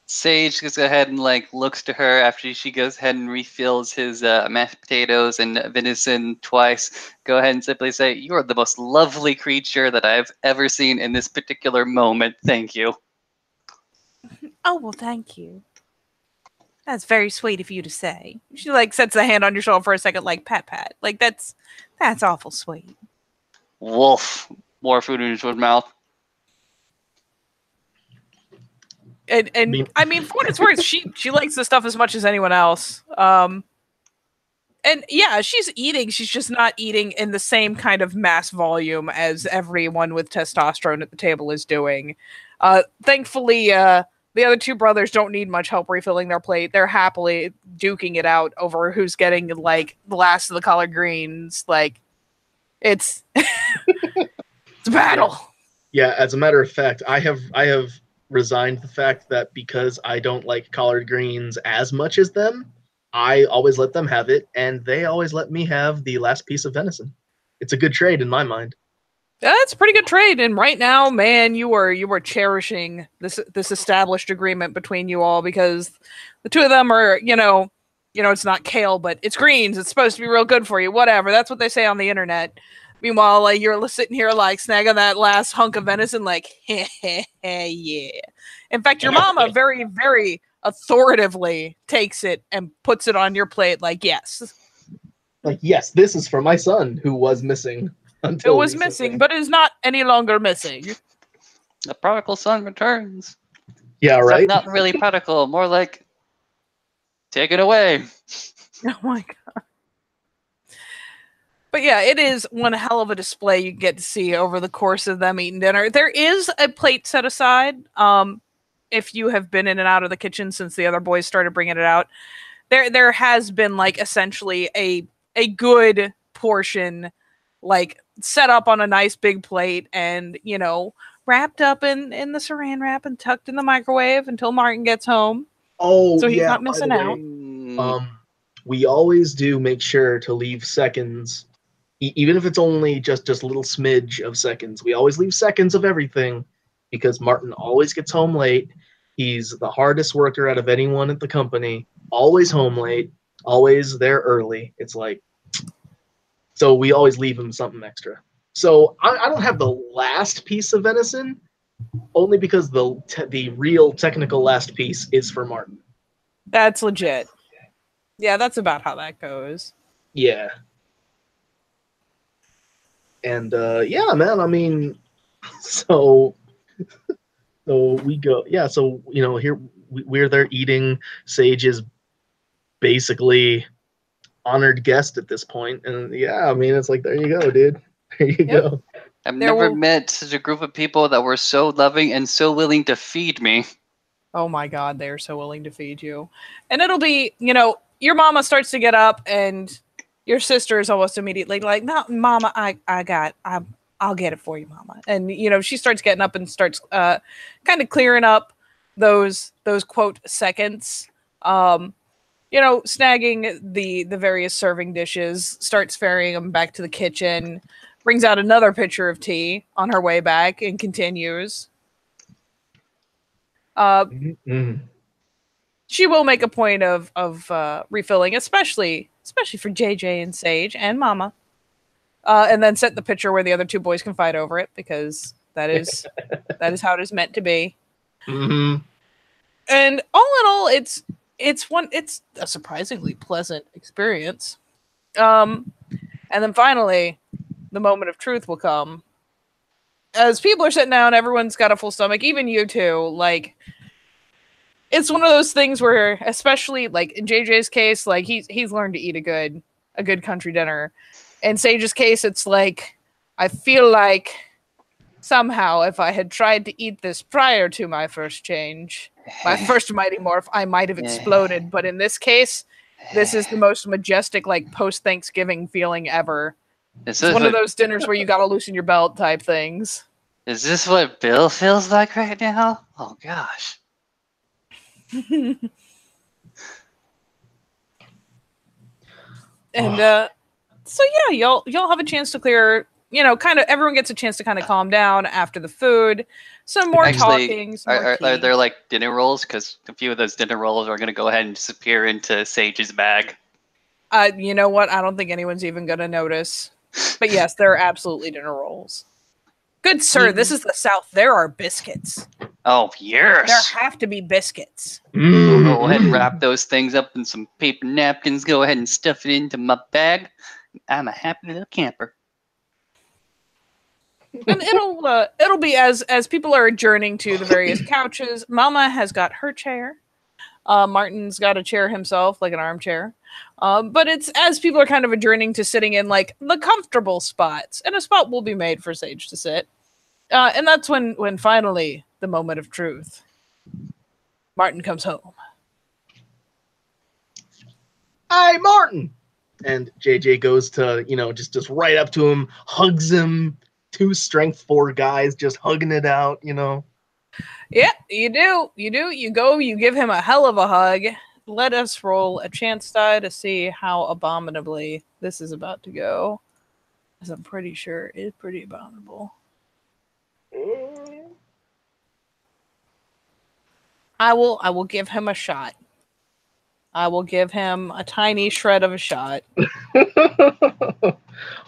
Sage goes ahead and looks to her after she goes ahead and refills his mashed potatoes and venison twice. Go ahead and simply say, "You are the most lovely creature that I've ever seen in this particular moment. Thank you." Oh, well, thank you. That's very sweet of you to say. She sets a hand on your shoulder for a second, pat. That's awful sweet. Wolf. More food in his mouth. And I mean, for what it's worth, she likes this stuff as much as anyone else. And yeah, she's eating. She's just not eating in the same kind of mass volume as everyone with testosterone at the table is doing. Thankfully, the other two brothers don't need much help refilling their plate. They're happily duking it out over who's getting the last of the collard greens. It's it's a battle. Yeah, as a matter of fact, I have resigned the fact that because I don't like collard greens as much as them, I always let them have it, and they always let me have the last piece of venison. It's a good trade in my mind. That's a pretty good trade, and right now, man, you are cherishing this established agreement between you all, because the two of them are, it's not kale, but it's greens. It's supposed to be real good for you. Whatever. That's what they say on the internet. Meanwhile, like you're sitting here like snagging that last hunk of venison, like, yeah. In fact, your mama very, very authoritatively takes it and puts it on your plate, like, yes. Like, yes, this is for my son who was missing until It was recently. missing, but is not any longer missing. The prodigal son returns. Yeah, Except right? not really prodigal, more like take it away. Oh my god. But yeah, it is one hell of a display you get to see over the course of them eating dinner. There is a plate set aside. If you have been in and out of the kitchen since the other boys started bringing it out, there has been like essentially a good portion, like set up on a nice big plate and, you know, wrapped up in the saran wrap and tucked in the microwave until Martin gets home. Oh, So he's yeah, not by the missing out. way, we always do make sure to leave seconds, even if it's only just a little smidge of seconds. We always leave seconds of everything because Martin always gets home late. He's the hardest worker out of anyone at the company. Always home late, always there early. It's like, so we always leave him something extra. So I don't have the last piece of venison, only because the real technical last piece is for Martin. That's legit. Yeah, that's about how that goes. Yeah. And yeah, man, I mean, so we go, yeah, so, you know, here we're there eating. Sage is basically honored guest at this point, and yeah, I mean, it's like, there you go, dude. There you go. I've never met such a group of people that were so loving and so willing to feed me. Oh my god, they are so willing to feed you. And it'll be, you know, your mama starts to get up and your sister is almost immediately like, no, mama, I'll get it for you, mama. And, you know, she starts getting up and starts kind of clearing up those quote seconds. You know, snagging the various serving dishes, starts ferrying them back to the kitchen, brings out another pitcher of tea on her way back and continues. She will make a point of refilling, especially for JJ and Sage and Mama, and then set the pitcher where the other two boys can fight over it, because that is how it is meant to be. Mm-hmm. And all in all, it's a surprisingly pleasant experience. And then finally, the moment of truth will come. As people are sitting down, everyone's got a full stomach, even you two. Like, it's one of those things where, especially like in JJ's case, like he's learned to eat a good country dinner. In Sage's case, it's like, I feel like somehow if I had tried to eat this prior to my first change, my first Mighty Morph, I might have exploded. But in this case, this is the most majestic, like, post-Thanksgiving feeling ever. It's one of those dinners where you gotta loosen your belt type things. Is this what Bill feels like right now? Oh, gosh. And so yeah, y'all have a chance to clear, you know, kind of everyone gets a chance to kind of calm down after the food. Some more talking. Are there like dinner rolls? Because a few of those dinner rolls are going to go ahead and disappear into Sage's bag. You know what? I don't think anyone's even going to notice. But yes, there are absolutely dinner rolls. Good sir, this is the South. There are biscuits. Oh, yes. There have to be biscuits. Go ahead and wrap those things up in some paper napkins. Go ahead and stuff it into my bag. I'm a happy little camper. And it'll be as people are adjourning to the various couches. Mama has got her chair. Martin's got a chair himself, like an armchair. But it's as people are kind of adjourning to sitting in like the comfortable spots, and a spot will be made for Sage to sit. And that's when finally the moment of truth. Martin comes home. Hi, Martin. And JJ goes to, you know, just right up to him, hugs him. 2 strength 4 guys just hugging it out, you know. Yeah, you do. You go, you give him a hell of a hug. Let us roll a chance die to see how abominably this is about to go. As I'm pretty sure it is pretty abominable. I will give him a shot. I will give him a tiny shred of a shot.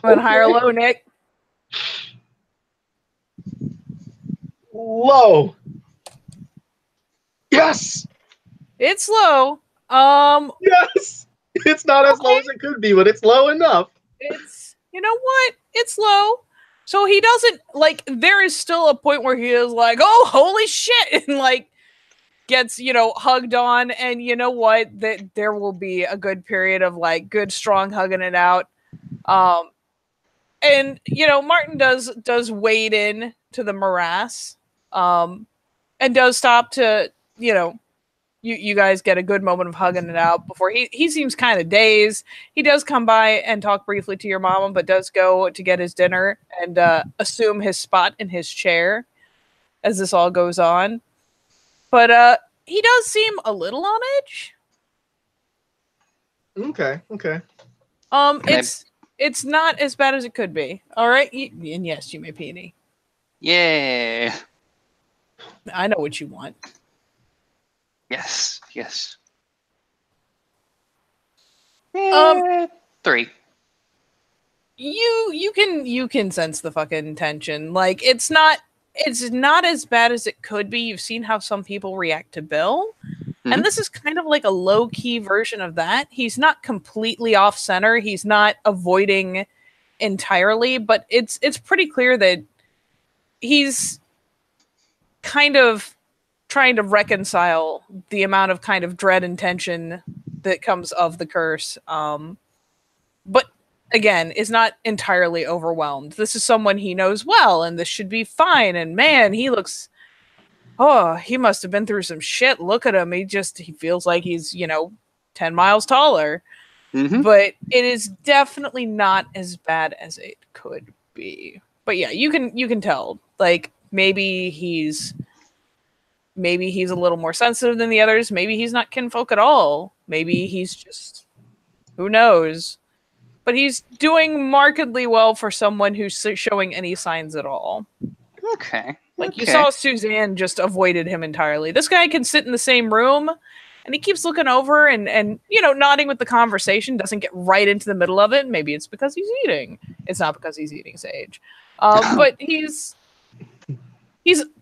Want high or low, Nick? Low. Yes. It's low. Yes. It's not as low as it could be, but it's low enough. It's, you know what? It's low. So he doesn't, like, there is still a point where he is like, oh, holy shit, and like gets, hugged on. And you know what? That there will be a good period of like good, strong hugging it out. And Martin does wade in to the morass, and does stop to, you guys get a good moment of hugging it out before he seems kind of dazed. He does come by and talk briefly to your mama, but does go to get his dinner and assume his spot in his chair as this all goes on. But he does seem a little on edge. Okay. It's not as bad as it could be. All right, and yes, you may peony. Yeah. I know what you want. Yes. 3. You can sense the fucking tension. Like it's not as bad as it could be. You've seen how some people react to Bill. Mhm. And this is kind of like a low-key version of that. He's not completely off center. He's not avoiding entirely, but it's pretty clear that he's kind of trying to reconcile the amount of kind of dread and tension that comes of the curse. But again, is not entirely overwhelmed. This is someone he knows well, and this should be fine. And man, he looks... Oh, he must have been through some shit. Look at him. He feels like he's, 10 miles taller. Mm-hmm. But it is definitely not as bad as it could be. But yeah, you can tell. Like maybe he's a little more sensitive than the others. Maybe he's not kinfolk at all. Maybe he's just, who knows. But he's doing markedly well for someone who's showing any signs at all. Okay. Like you saw Suzanne just avoided him entirely. This guy can sit in the same room and he keeps looking over and nodding with the conversation, doesn't get right into the middle of it. Maybe it's because he's eating. It's not because he's eating, Sage. But he's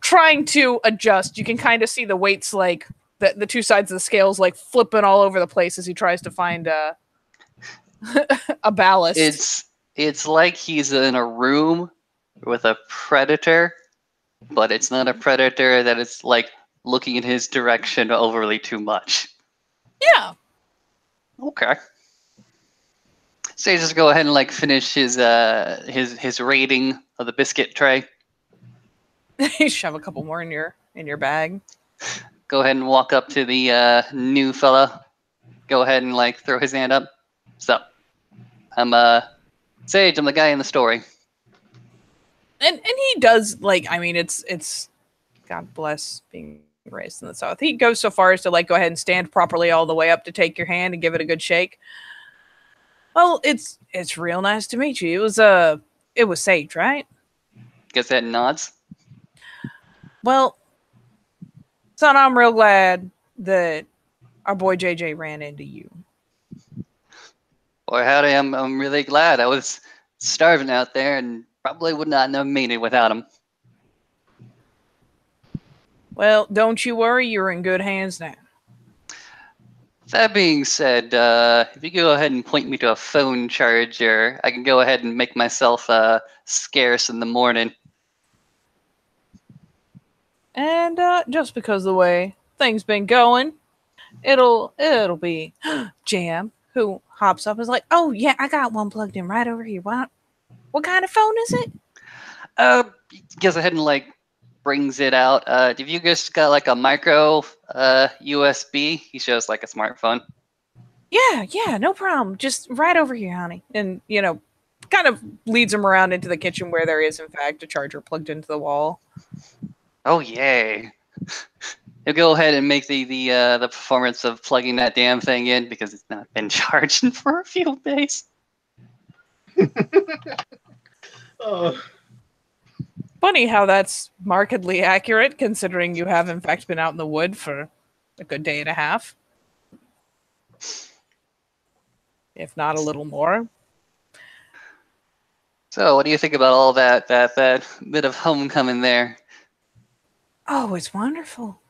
trying to adjust. You can kind of see the weights, like the two sides of the scales, like flipping all over the place as he tries to find a ballast. It's like he's in a room with a predator, but it's not a predator that is like looking in his direction overly too much. Yeah. Okay. So you just go ahead and like finish his rating of the biscuit tray. You shove a couple more in your bag. Go ahead and walk up to the new fella. Go ahead and like throw his hand up. Sup? I'm Sage. I'm the guy in the story. And he does, like, I mean, it's God bless being raised in the South. He goes so far as to like go ahead and stand properly all the way up to take your hand and give it a good shake. Well, it's real nice to meet you. It was Sage, right? Guess that nods. Well, son, I'm real glad that our boy JJ ran into you. Boy, howdy, I'm really glad. I was starving out there and probably would not have made it without him. Well, don't you worry, you're in good hands now. That being said, if you go ahead and point me to a phone charger, I can go ahead and make myself scarce in the morning. And just because of the way things been going, it'll be Jam, who hops up and is like, oh yeah, I got one plugged in right over here. What kind of phone is it? Goes ahead and like brings it out. Have you guys got like a micro USB? He shows like a smartphone. Yeah, no problem. Just right over here, honey. And kind of leads him around into the kitchen where there is in fact a charger plugged into the wall. Oh yay! He'll go ahead and make the performance of plugging that damn thing in because it's not been charged for a few days. Funny how that's markedly accurate, considering you have in fact been out in the wood for a good day and a half, if not a little more. So, what do you think about all that bit of homecoming there? Oh, it's wonderful.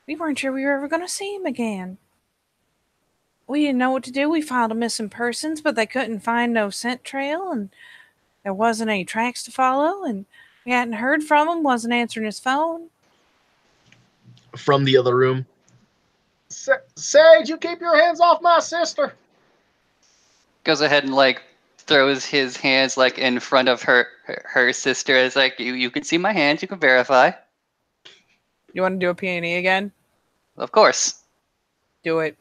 We weren't sure we were ever going to see him again. We didn't know what to do. We filed a missing persons, but they couldn't find no scent trail, and there wasn't any tracks to follow, and we hadn't heard from him, wasn't answering his phone. From the other room. Sage, you keep your hands off my sister. Goes ahead and like throws his hands like in front of her sister. It's like you can see my hands. You can verify. You want to do a P&E again? Of course. Do it.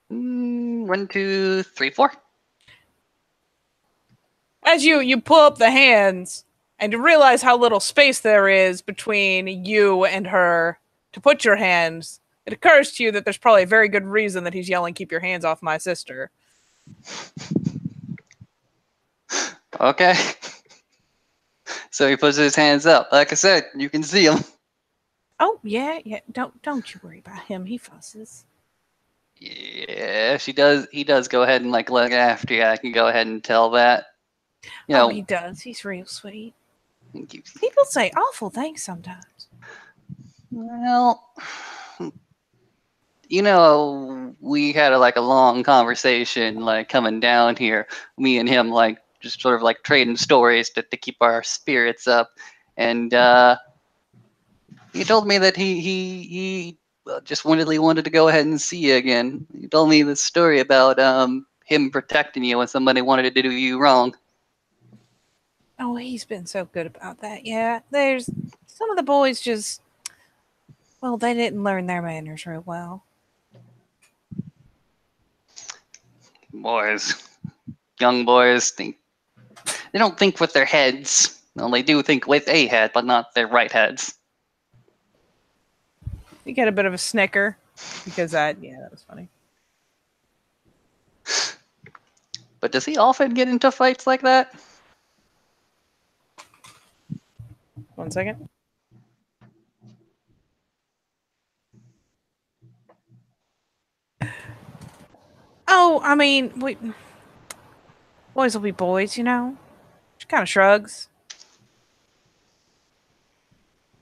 One, two, three, four. As you pull up the hands and you realize how little space there is between you and her to put your hands, it occurs to you that there's probably a very good reason that he's yelling, "Keep your hands off my sister." Okay. So he puts his hands up. Like I said, you can see him. Oh yeah. Don't you worry about him. He fusses. Yeah, she does. He does go ahead and like look after you. I can go ahead and tell that. You know, he does. He's real sweet. thank you. People say awful things sometimes. Well, you know, we had a long conversation like coming down here. Me and him like just sort of like trading stories to keep our spirits up, and he told me that he just really wanted to go ahead and see you again. He told me this story about him protecting you when somebody wanted to do you wrong. Oh, he's been so good about that. Yeah, there's some of the boys just, well, they didn't learn their manners real well. Boys, young boys, they don't think with their heads. Well, they do think with a head, but not their right heads. You get a bit of a snicker because that was funny. But does he often get into fights like that? 1 second. Oh, I mean, boys will be boys, you know? She kind of shrugs.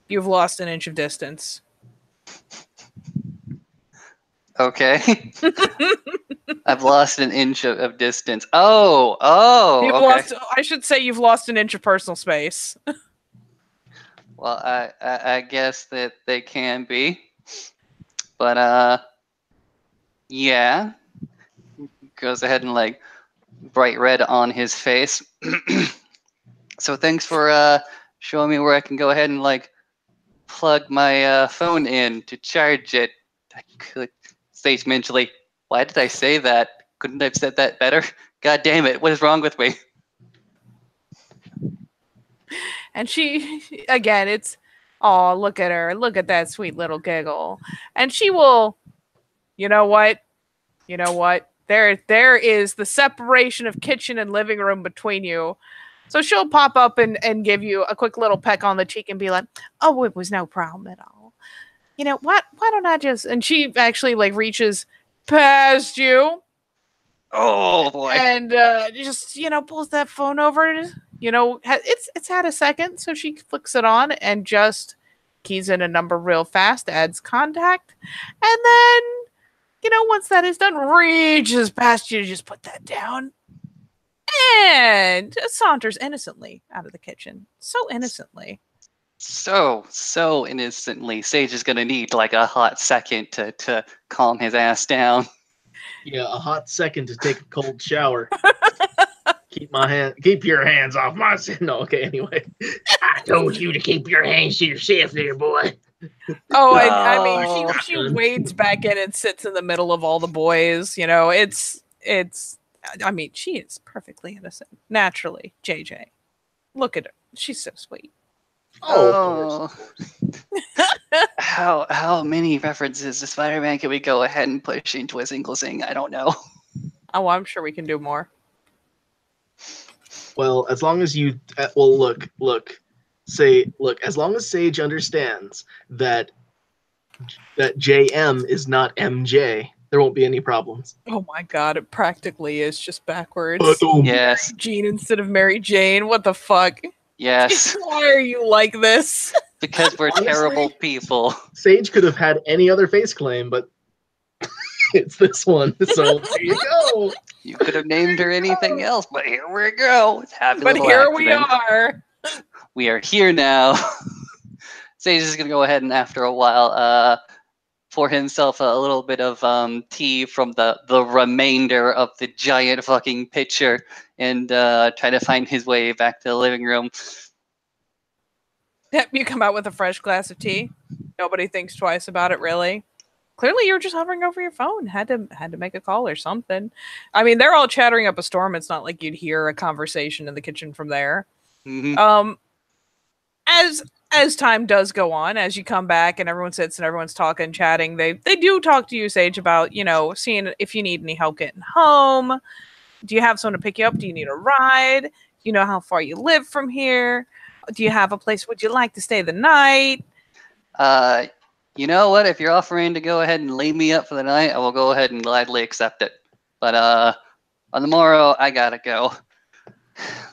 You've lost an inch of distance. Okay. I've lost an inch of distance. Oh, okay. I should say you've lost an inch of personal space. Well, I guess that they can be. But, yeah. Goes ahead and, like, bright red on his face. So thanks for showing me where I can go ahead and, like, plug my phone in to charge it. I could say mentally, why did I say that? Couldn't I have said that better? God damn it, what is wrong with me? And she, again, it's, oh, look at her. Look at that sweet little giggle. And she will, you know what? There is the separation of kitchen and living room between you. So she'll pop up and give you a quick little peck on the cheek and be like, oh, it was no problem at all. You know, why don't I just, and she actually like reaches past you. Oh boy. And just, pulls that phone over. It's had a second, so she flicks it on and just keys in a number real fast, adds contact, and then, once that is done, reaches past you to just put that down and saunters innocently out of the kitchen. So innocently. So innocently. Sage is gonna need like a hot second to calm his ass down. Yeah, a hot second to take a cold shower. Keep your hands off my sin. No, okay, anyway. I told you to keep your hands to yourself there, boy. Oh, I mean, she wades back in and sits in the middle of all the boys. I mean, she is perfectly innocent. Naturally, JJ. Look at her. She's so sweet. Oh. How many references to Spider-Man can we go ahead and push into a single thing? I don't know. Oh, I'm sure we can do more. Well, as long as you, look, as long as Sage understands that JM is not MJ, there won't be any problems. Oh my god, it practically is just backwards. Yes. Jean instead of Mary Jane. What the fuck? Yes. Why are you like this? Because we're Honestly, terrible people. Sage could have had any other face claim, but it's this one. So there you go. You could have named her anything else, but here we go. It's a happy But little here we accident. are. We are here now. Sage is gonna go ahead and after a while pour himself a little bit of tea from the remainder of the giant fucking pitcher and try to find his way back to the living room. Yep, you come out with a fresh glass of tea. Nobody thinks twice about it, really. Clearly, you were just hovering over your phone. Had to make a call or something. I mean, they're all chattering up a storm. It's not like you'd hear a conversation in the kitchen from there. Mm-hmm. As time does go on, as you come back and everyone sits and everyone's talking, chatting, they do talk to you, Sage, about, seeing if you need any help getting home. Do you have someone to pick you up? Do you need a ride? Do you know how far you live from here? Do you have a place? Would you like to stay the night? You know what? If you're offering to go ahead and lay me up for the night, I will go ahead and gladly accept it. But on the morrow, I gotta go.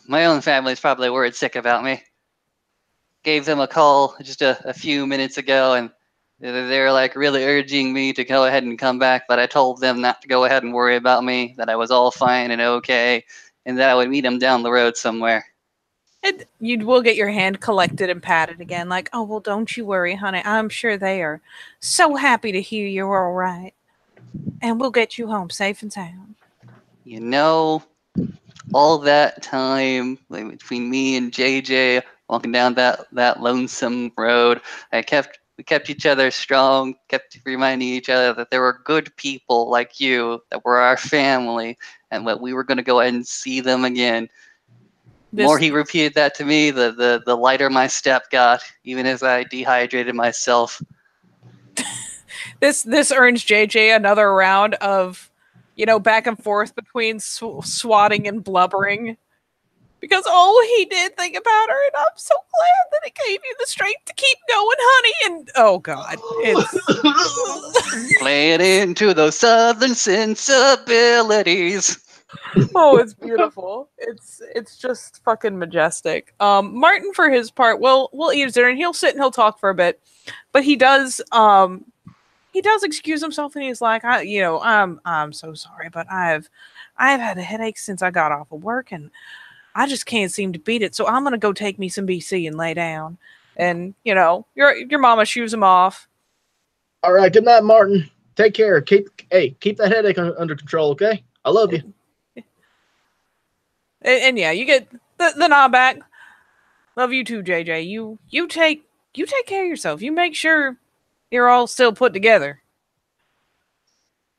My own family's probably worried sick about me. Gave them a call just a few minutes ago, and they're like really urging me to go ahead and come back, but I told them not to go ahead and worry about me, that I was all fine and okay, and that I would meet them down the road somewhere. You will get your hand collected and patted again, like, oh, well, don't you worry, honey. I'm sure they are so happy to hear you're all right. And we'll get you home safe and sound. You know, all that time between me and JJ walking down that lonesome road, we kept each other strong, kept reminding each other that there were good people like you that were our family, and that we were going to go ahead and see them again. The more he repeated that to me, the lighter my step got, even as I dehydrated myself. This earns JJ another round of, back and forth between swatting and blubbering. Because, he did think about her, and I'm so glad that it gave you the strength to keep going, honey. And, oh, God. It's... Play it into those southern sensibilities. Oh, it's beautiful. It's just fucking majestic. Martin, for his part, we'll eat his dinner and he'll sit and he'll talk for a bit, but he does excuse himself and he's like, I'm so sorry, but I've had a headache since I got off of work and I just can't seem to beat it, so I'm gonna go take me some BC and lay down. And your mama shoos him off. All right, good night, Martin. Take care. Keep that headache under control, okay? I love you. And yeah, you get the nod back. Love you too, JJ. You take care of yourself. You make sure you're all still put together.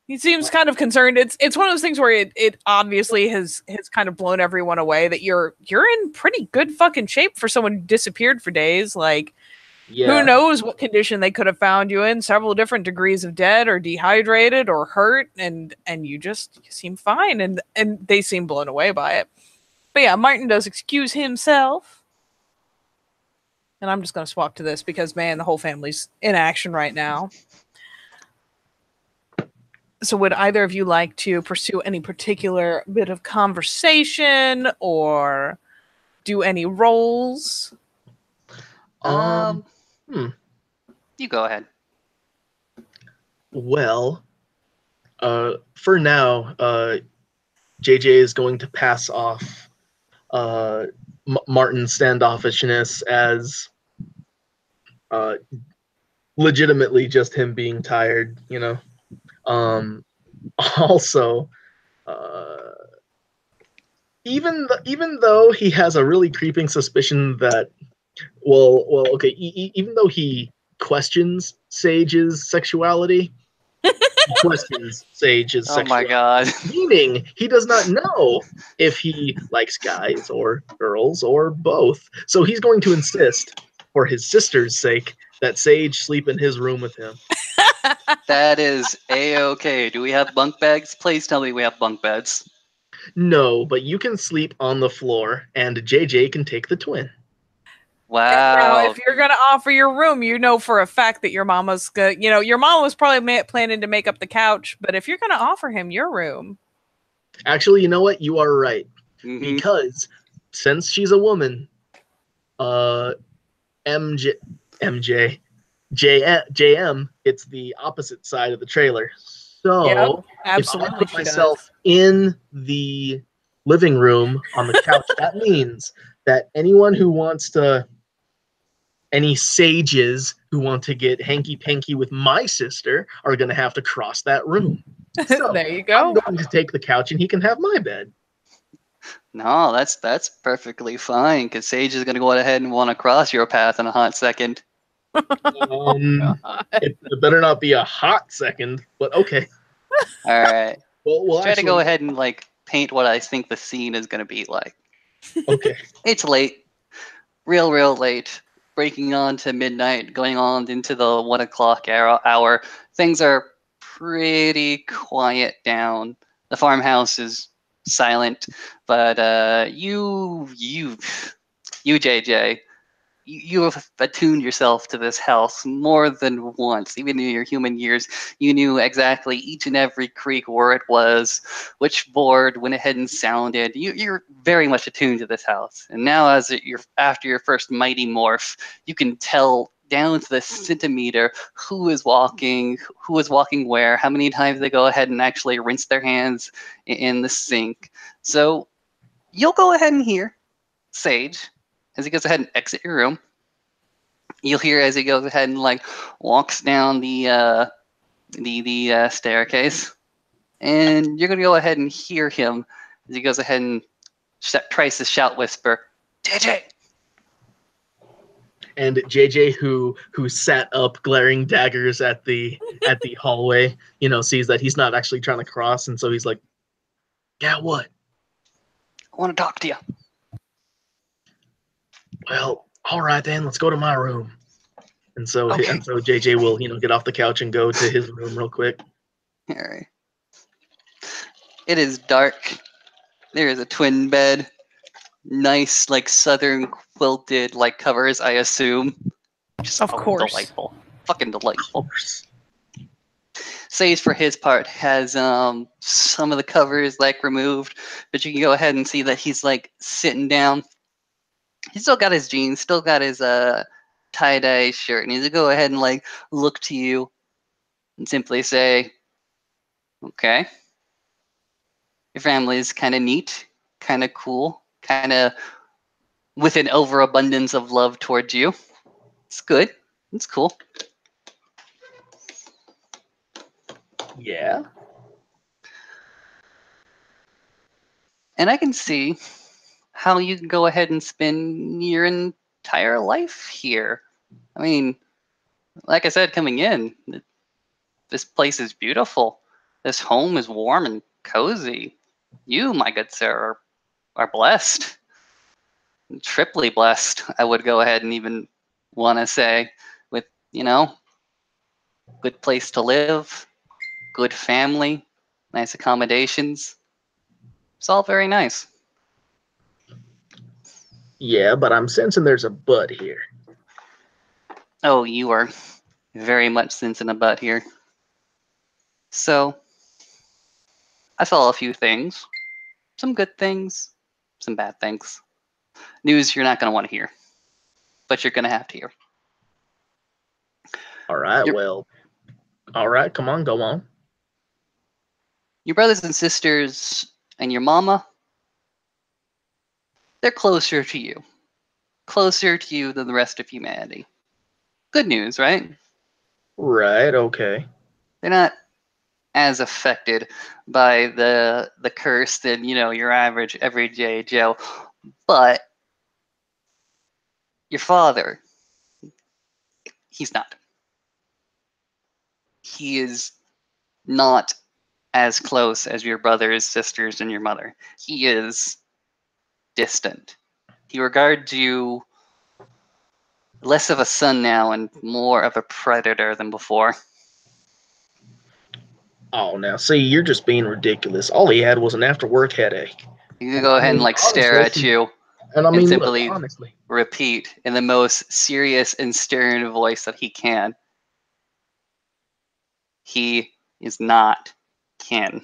He seems kind of concerned. It's one of those things where it obviously has kind of blown everyone away that you're in pretty good fucking shape for someone who disappeared for days. Like, who knows what condition they could have found you in? Several different degrees of dead or dehydrated or hurt, and you seem fine, and they seem blown away by it. But yeah, Martin does excuse himself. And I'm just going to swap to this because, man, the whole family's in action right now. So would either of you like to pursue any particular bit of conversation or do any roles? You go ahead. Well, for now, JJ is going to pass off Martin's standoffishness as legitimately just him being tired, Also, even though he has a really creeping suspicion that, even though he questions Sage's sexuality, he questions Sage's sexuality. Oh my god. Meaning, he does not know if he likes guys or girls or both. So he's going to insist, for his sister's sake, that Sage sleep in his room with him. That is A-okay. Do we have bunk beds? Please tell me we have bunk beds. No, but you can sleep on the floor, and JJ can take the twin. Now, Wow. if you're gonna offer your room, you know for a fact that your mama's good. You know, your mom was probably planning to make up the couch, but if you're gonna offer him your room, Actually, you know what? You are right. Mhm. Because since she's a woman, MJ, MJ, JM, it's the opposite side of the trailer. So Yep, if absolutely, I put she myself in the living room on the couch, that means that anyone who wants to, any sages who want to get hanky panky with my sister are going to have to cross that room. So there you I'm go. going to take the couch and he can have my bed. No, that's perfectly fine, because Sage is going to go ahead and want to cross your path in a hot second. It better not be a hot second, but okay. All right. Well, Try to actually, go ahead and like paint what I think the scene is going to be like. okay. It's late, real late, breaking on to midnight, going on into the 1 o'clock hour. Things are pretty quiet down. The farmhouse is silent, but you, JJ, you have attuned yourself to this house more than once. Even in your human years, you knew exactly each and every creak where it was, which board went ahead and sounded. You're very much attuned to this house. And now, after your first mighty morph, you can tell down to the centimeter who is walking where, how many times they go ahead and actually rinse their hands in the sink. So you'll go ahead and hear Sage as he goes ahead and exit your room. You'll hear as he goes ahead and like walks down the staircase, and you're gonna go ahead and hear him as he goes ahead and tries to shout whisper, JJ. And JJ, who sat up glaring daggers at the hallway, sees that he's not actually trying to cross, and so he's like, "Yeah, what? I want to talk to you." Well, all right then, let's go to my room." And so Okay. so JJ will get off the couch and go to his room real quick. All right. It is dark. There is a twin bed. Nice, like southern quilted like covers, I assume. Just Of course. Delightful. Fucking delightful. Of course. Sage, for his part, has some of the covers like removed, but you can go ahead and see that he's like sitting down. He's still got his jeans, still got his tie-dye shirt, and he's gonna go ahead and like look to you and simply say, "Okay, your family is kind of neat, kind of cool, kind of with an overabundance of love towards you. It's good. It's cool." Yeah. And I can see how you can go ahead and spend your entire life here. I mean, like I said, coming in, this place is beautiful. This home is warm and cozy. You, my good sir, are blessed. Triply blessed, I would go ahead and even want to say, with, good place to live, good family, nice accommodations. It's all very nice. Yeah, but I'm sensing there's a but here. Oh, you are very much sensing a butt here. So, I saw a few things. Some good things, some bad things. News you're not going to want to hear, but you're going to have to hear. All right, well, all right, come on, go on. Your brothers and sisters and your mama, they're closer to you. Closer to you than the rest of humanity. Good news, right? Right, okay. They're not as affected by the curse than, your average everyday Joe. But your father, he's not. He is not as close as your brothers, sisters, and your mother. He is distant. He regards you less of a son now and more of a predator than before. Oh, now see, you're just being ridiculous. All he had was an after-work headache. He can go ahead and like stare at you. And I mean, look, simply honestly, repeat in the most serious and stern voice that he can. He is not kin.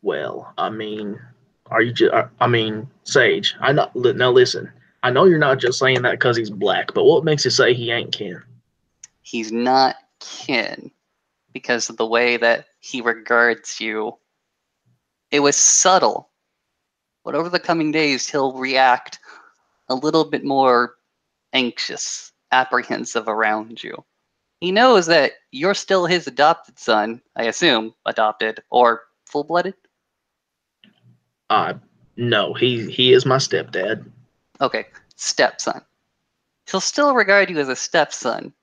well, I mean, are you just? I mean, Sage, I know. Now listen, I know you're not just saying that because he's black, but what makes you say he ain't kin? He's not kin because of the way that he regards you. It was subtle, but over the coming days, he'll react a little bit more anxious, apprehensive around you. He knows that you're still his adopted son, I assume, adopted or full-blooded. No, he is my stepdad. Okay, stepson. He'll still regard you as a stepson,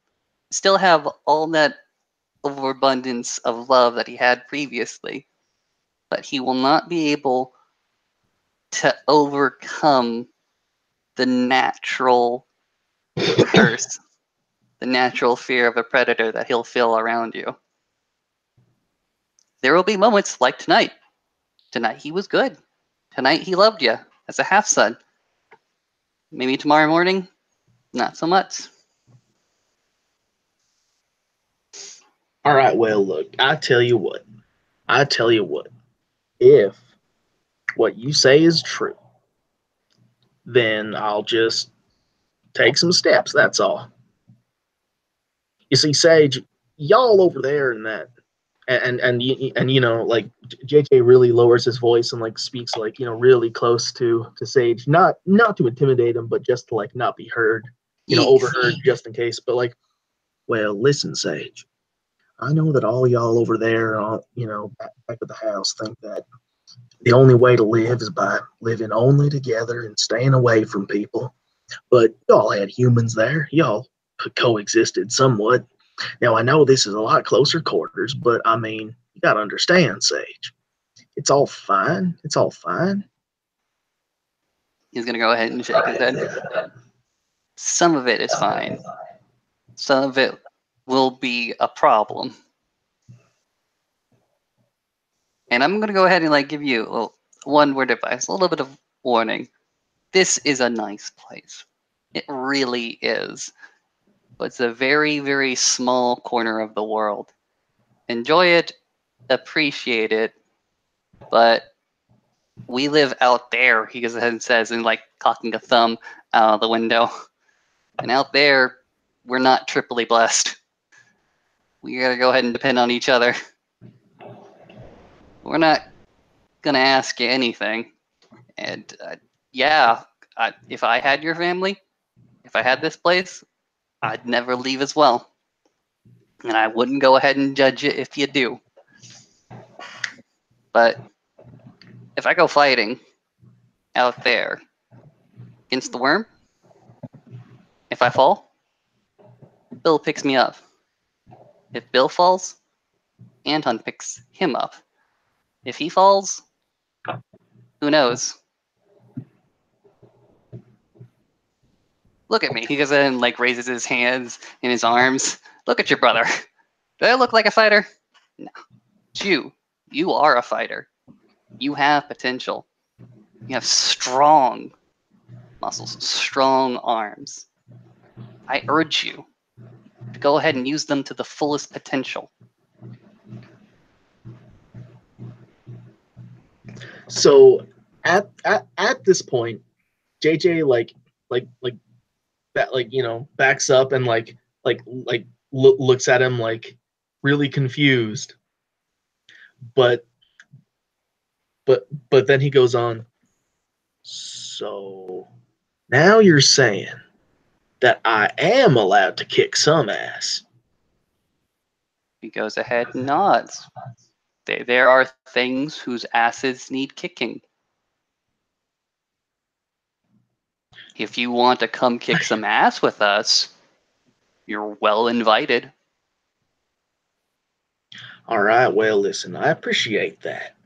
still have all that overabundance of love that he had previously, but he will not be able to overcome the natural curse, the natural fear of a predator that he'll feel around you. There will be moments like tonight. Tonight he was good. Tonight he loved you as a half son. Maybe tomorrow morning, not so much. All right, well, look, I tell you what. If what you say is true, then I'll just take some steps. That's all. You see, Sage, y'all over there and that, and you know, like JJ really lowers his voice and like speaks like, you know, really close to Sage, not to intimidate him, but just to like not be heard, you know, overheard just in case. But like, well, listen, Sage, I know that all y'all over there, you know, back at the house, think that the only way to live is by living only together and staying away from people. But y'all had humans there. Y'all coexisted somewhat. Now, I know this is a lot closer quarters, but I mean, you got to understand, Sage. It's all fine. It's all fine. He's going to go ahead and shake his head. Some of it is fine. Some of it will be a problem. And I'm going to go ahead and like give you one word advice, a little bit of warning. This is a nice place. It really is. But it's a very, very small corner of the world. Enjoy it, appreciate it, but we live out there, he goes ahead and says, and like cocking a thumb out of the window. And out there, we're not triply blessed. We gotta go ahead and depend on each other. We're not gonna ask you anything. And yeah, if I had your family, if I had this place, I'd never leave as well. And I wouldn't go ahead and judge you if you do. But if I go fighting out there against the worm, if I fall, Bill picks me up. If Bill falls, Anton picks him up. If he falls, who knows? Look at me. He goes in and like raises his hands and his arms. Look at your brother. Do I look like a fighter? No. You are a fighter. You have potential. You have strong muscles, strong arms. I urge you to go ahead and use them to the fullest potential. So at this point, JJ that like, you know, backs up and looks at him like really confused. But then he goes on, so now you're saying that I am allowed to kick some ass. He goes ahead and nods. There are things whose asses need kicking. If you want to come kick some ass with us, you're well invited. All right, well, listen, I appreciate that.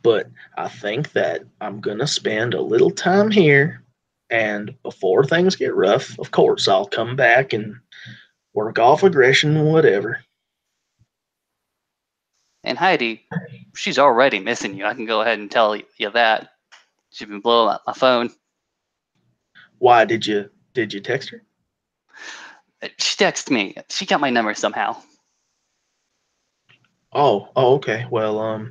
But I think that I'm going to spend a little time here. And before things get rough, of course, I'll come back and work off aggression and whatever. And Heidi, she's already missing you. I can go ahead and tell you that. She's been blowing up my phone. Why did you text her? She texted me. She got my number somehow. Oh, okay. Well,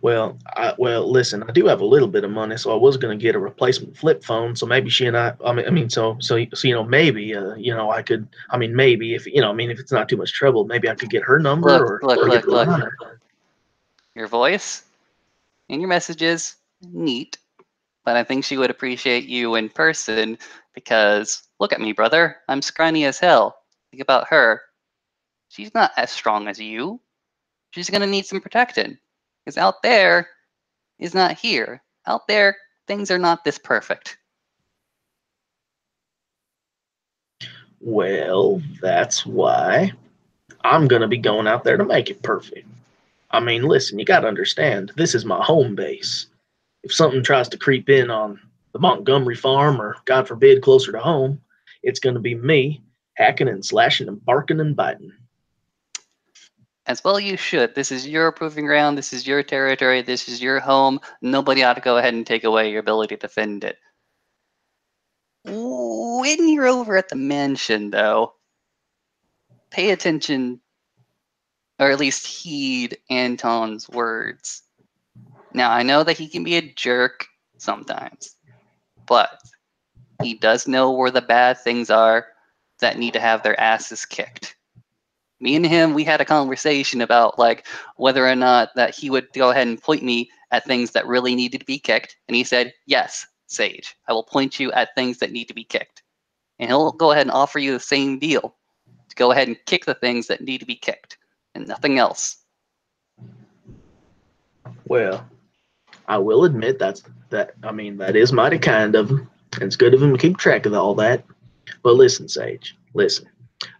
listen, I do have a little bit of money, so I was gonna get a replacement flip phone. So maybe she and maybe, I could, maybe if if it's not too much trouble, maybe I could get her number or get Look. her. Your voice and your messages, neat. But I think she would appreciate you in person because, look at me, brother. I'm scrawny as hell. Think about her. She's not as strong as you. She's going to need some protecting. Because out there is not here. Out there, things are not this perfect. Well, that's why I'm gonna be going out there to make it perfect. Listen, you gotta understand, this is my home base. If something tries to creep in on the Montgomery farm, or God forbid, closer to home, it's gonna be me hacking and slashing and barking and biting. As well you should. This is your proving ground. This is your territory. This is your home. Nobody ought to go ahead and take away your ability to defend it. When you're over at the mansion, though, pay attention, or at least heed Anton's words. Now, I know that he can be a jerk sometimes, but he does know where the bad things are that need to have their asses kicked. Me and him, we had a conversation about whether or not that he would go ahead and point me at things that really needed to be kicked, and he said, "Yes, Sage, I will point you at things that need to be kicked." And he'll go ahead and offer you the same deal to go ahead and kick the things that need to be kicked and nothing else. Well, I will admit that is mighty kind of him. And it's good of him to keep track of all that. But listen, Sage, listen.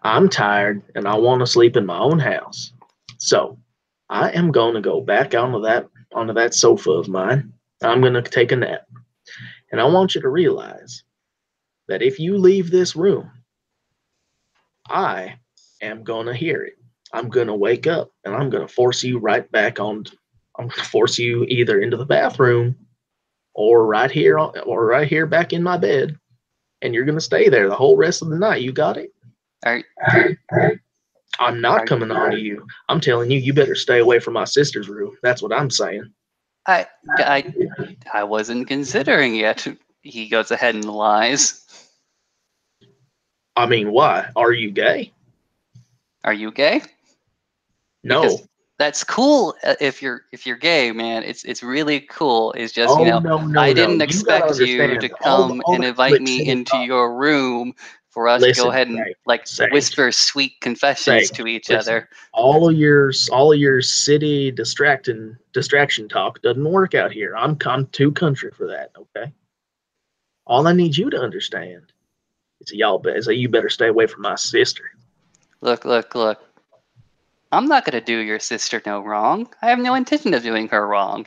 I'm tired and I want to sleep in my own house. So I am going to go back onto that sofa of mine. I'm going to take a nap. And I want you to realize that if you leave this room, I am going to hear it. I'm going to wake up and I'm going to force you right back on. I'm going to force you either into the bathroom or right here back in my bed. And you're going to stay there the whole rest of the night. You got it? I'm not coming on to you. I'm telling you, you better stay away from my sister's room. That's what I'm saying. I wasn't considering it. He goes ahead and lies. Why? Are you gay? Are you gay? No. Because that's cool if you're gay, man. It's really cool. It's just I didn't expect you to come and invite me into your room for us to go ahead and whisper sweet confessions to each other. All of your city distraction talk doesn't work out here. I'm too country for that. Okay. All I need you to understand is you better stay away from my sister. Look. I'm not gonna do your sister no wrong. I have no intention of doing her wrong.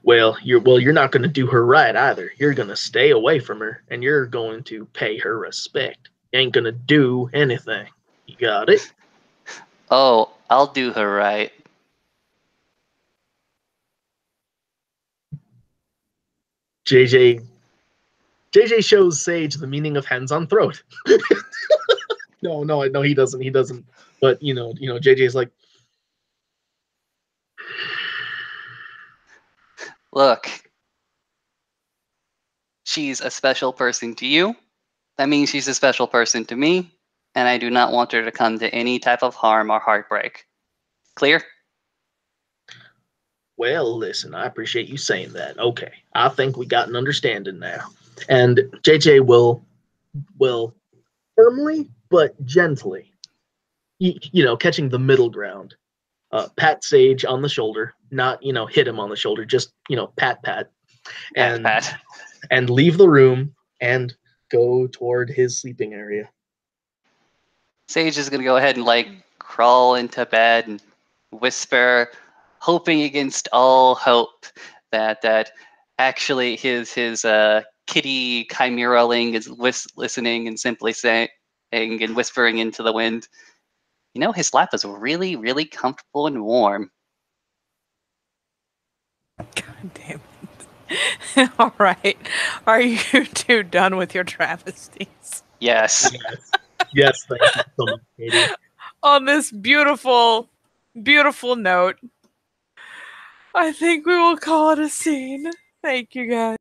Well, you're not gonna do her right either. You're gonna stay away from her and you're going to pay her respect. You ain't gonna do anything. You got it? Oh, I'll do her right. JJ shows Sage the meaning of hands on throat. No, he doesn't. He doesn't. But JJ's like, look, she's a special person to you. That means she's a special person to me, and I do not want her to come to any type of harm or heartbreak. Clear? Well, listen, I appreciate you saying that. Okay, I think we got an understanding now. And JJ will firmly but gently, catching the middle ground, pat Sage on the shoulder, not hit him on the shoulder, just pat, and leave the room and go toward his sleeping area. Sage is gonna go ahead and crawl into bed and whisper, hoping against all hope that actually his kitty chimeraling is listening and simply saying and whispering into the wind. His lap is really, really comfortable and warm. God damn it. All right. Are you two done with your travesties? Yes. Yes. Yes, thank you so much, Katie. On this beautiful, beautiful note, I think we will call it a scene. Thank you, guys.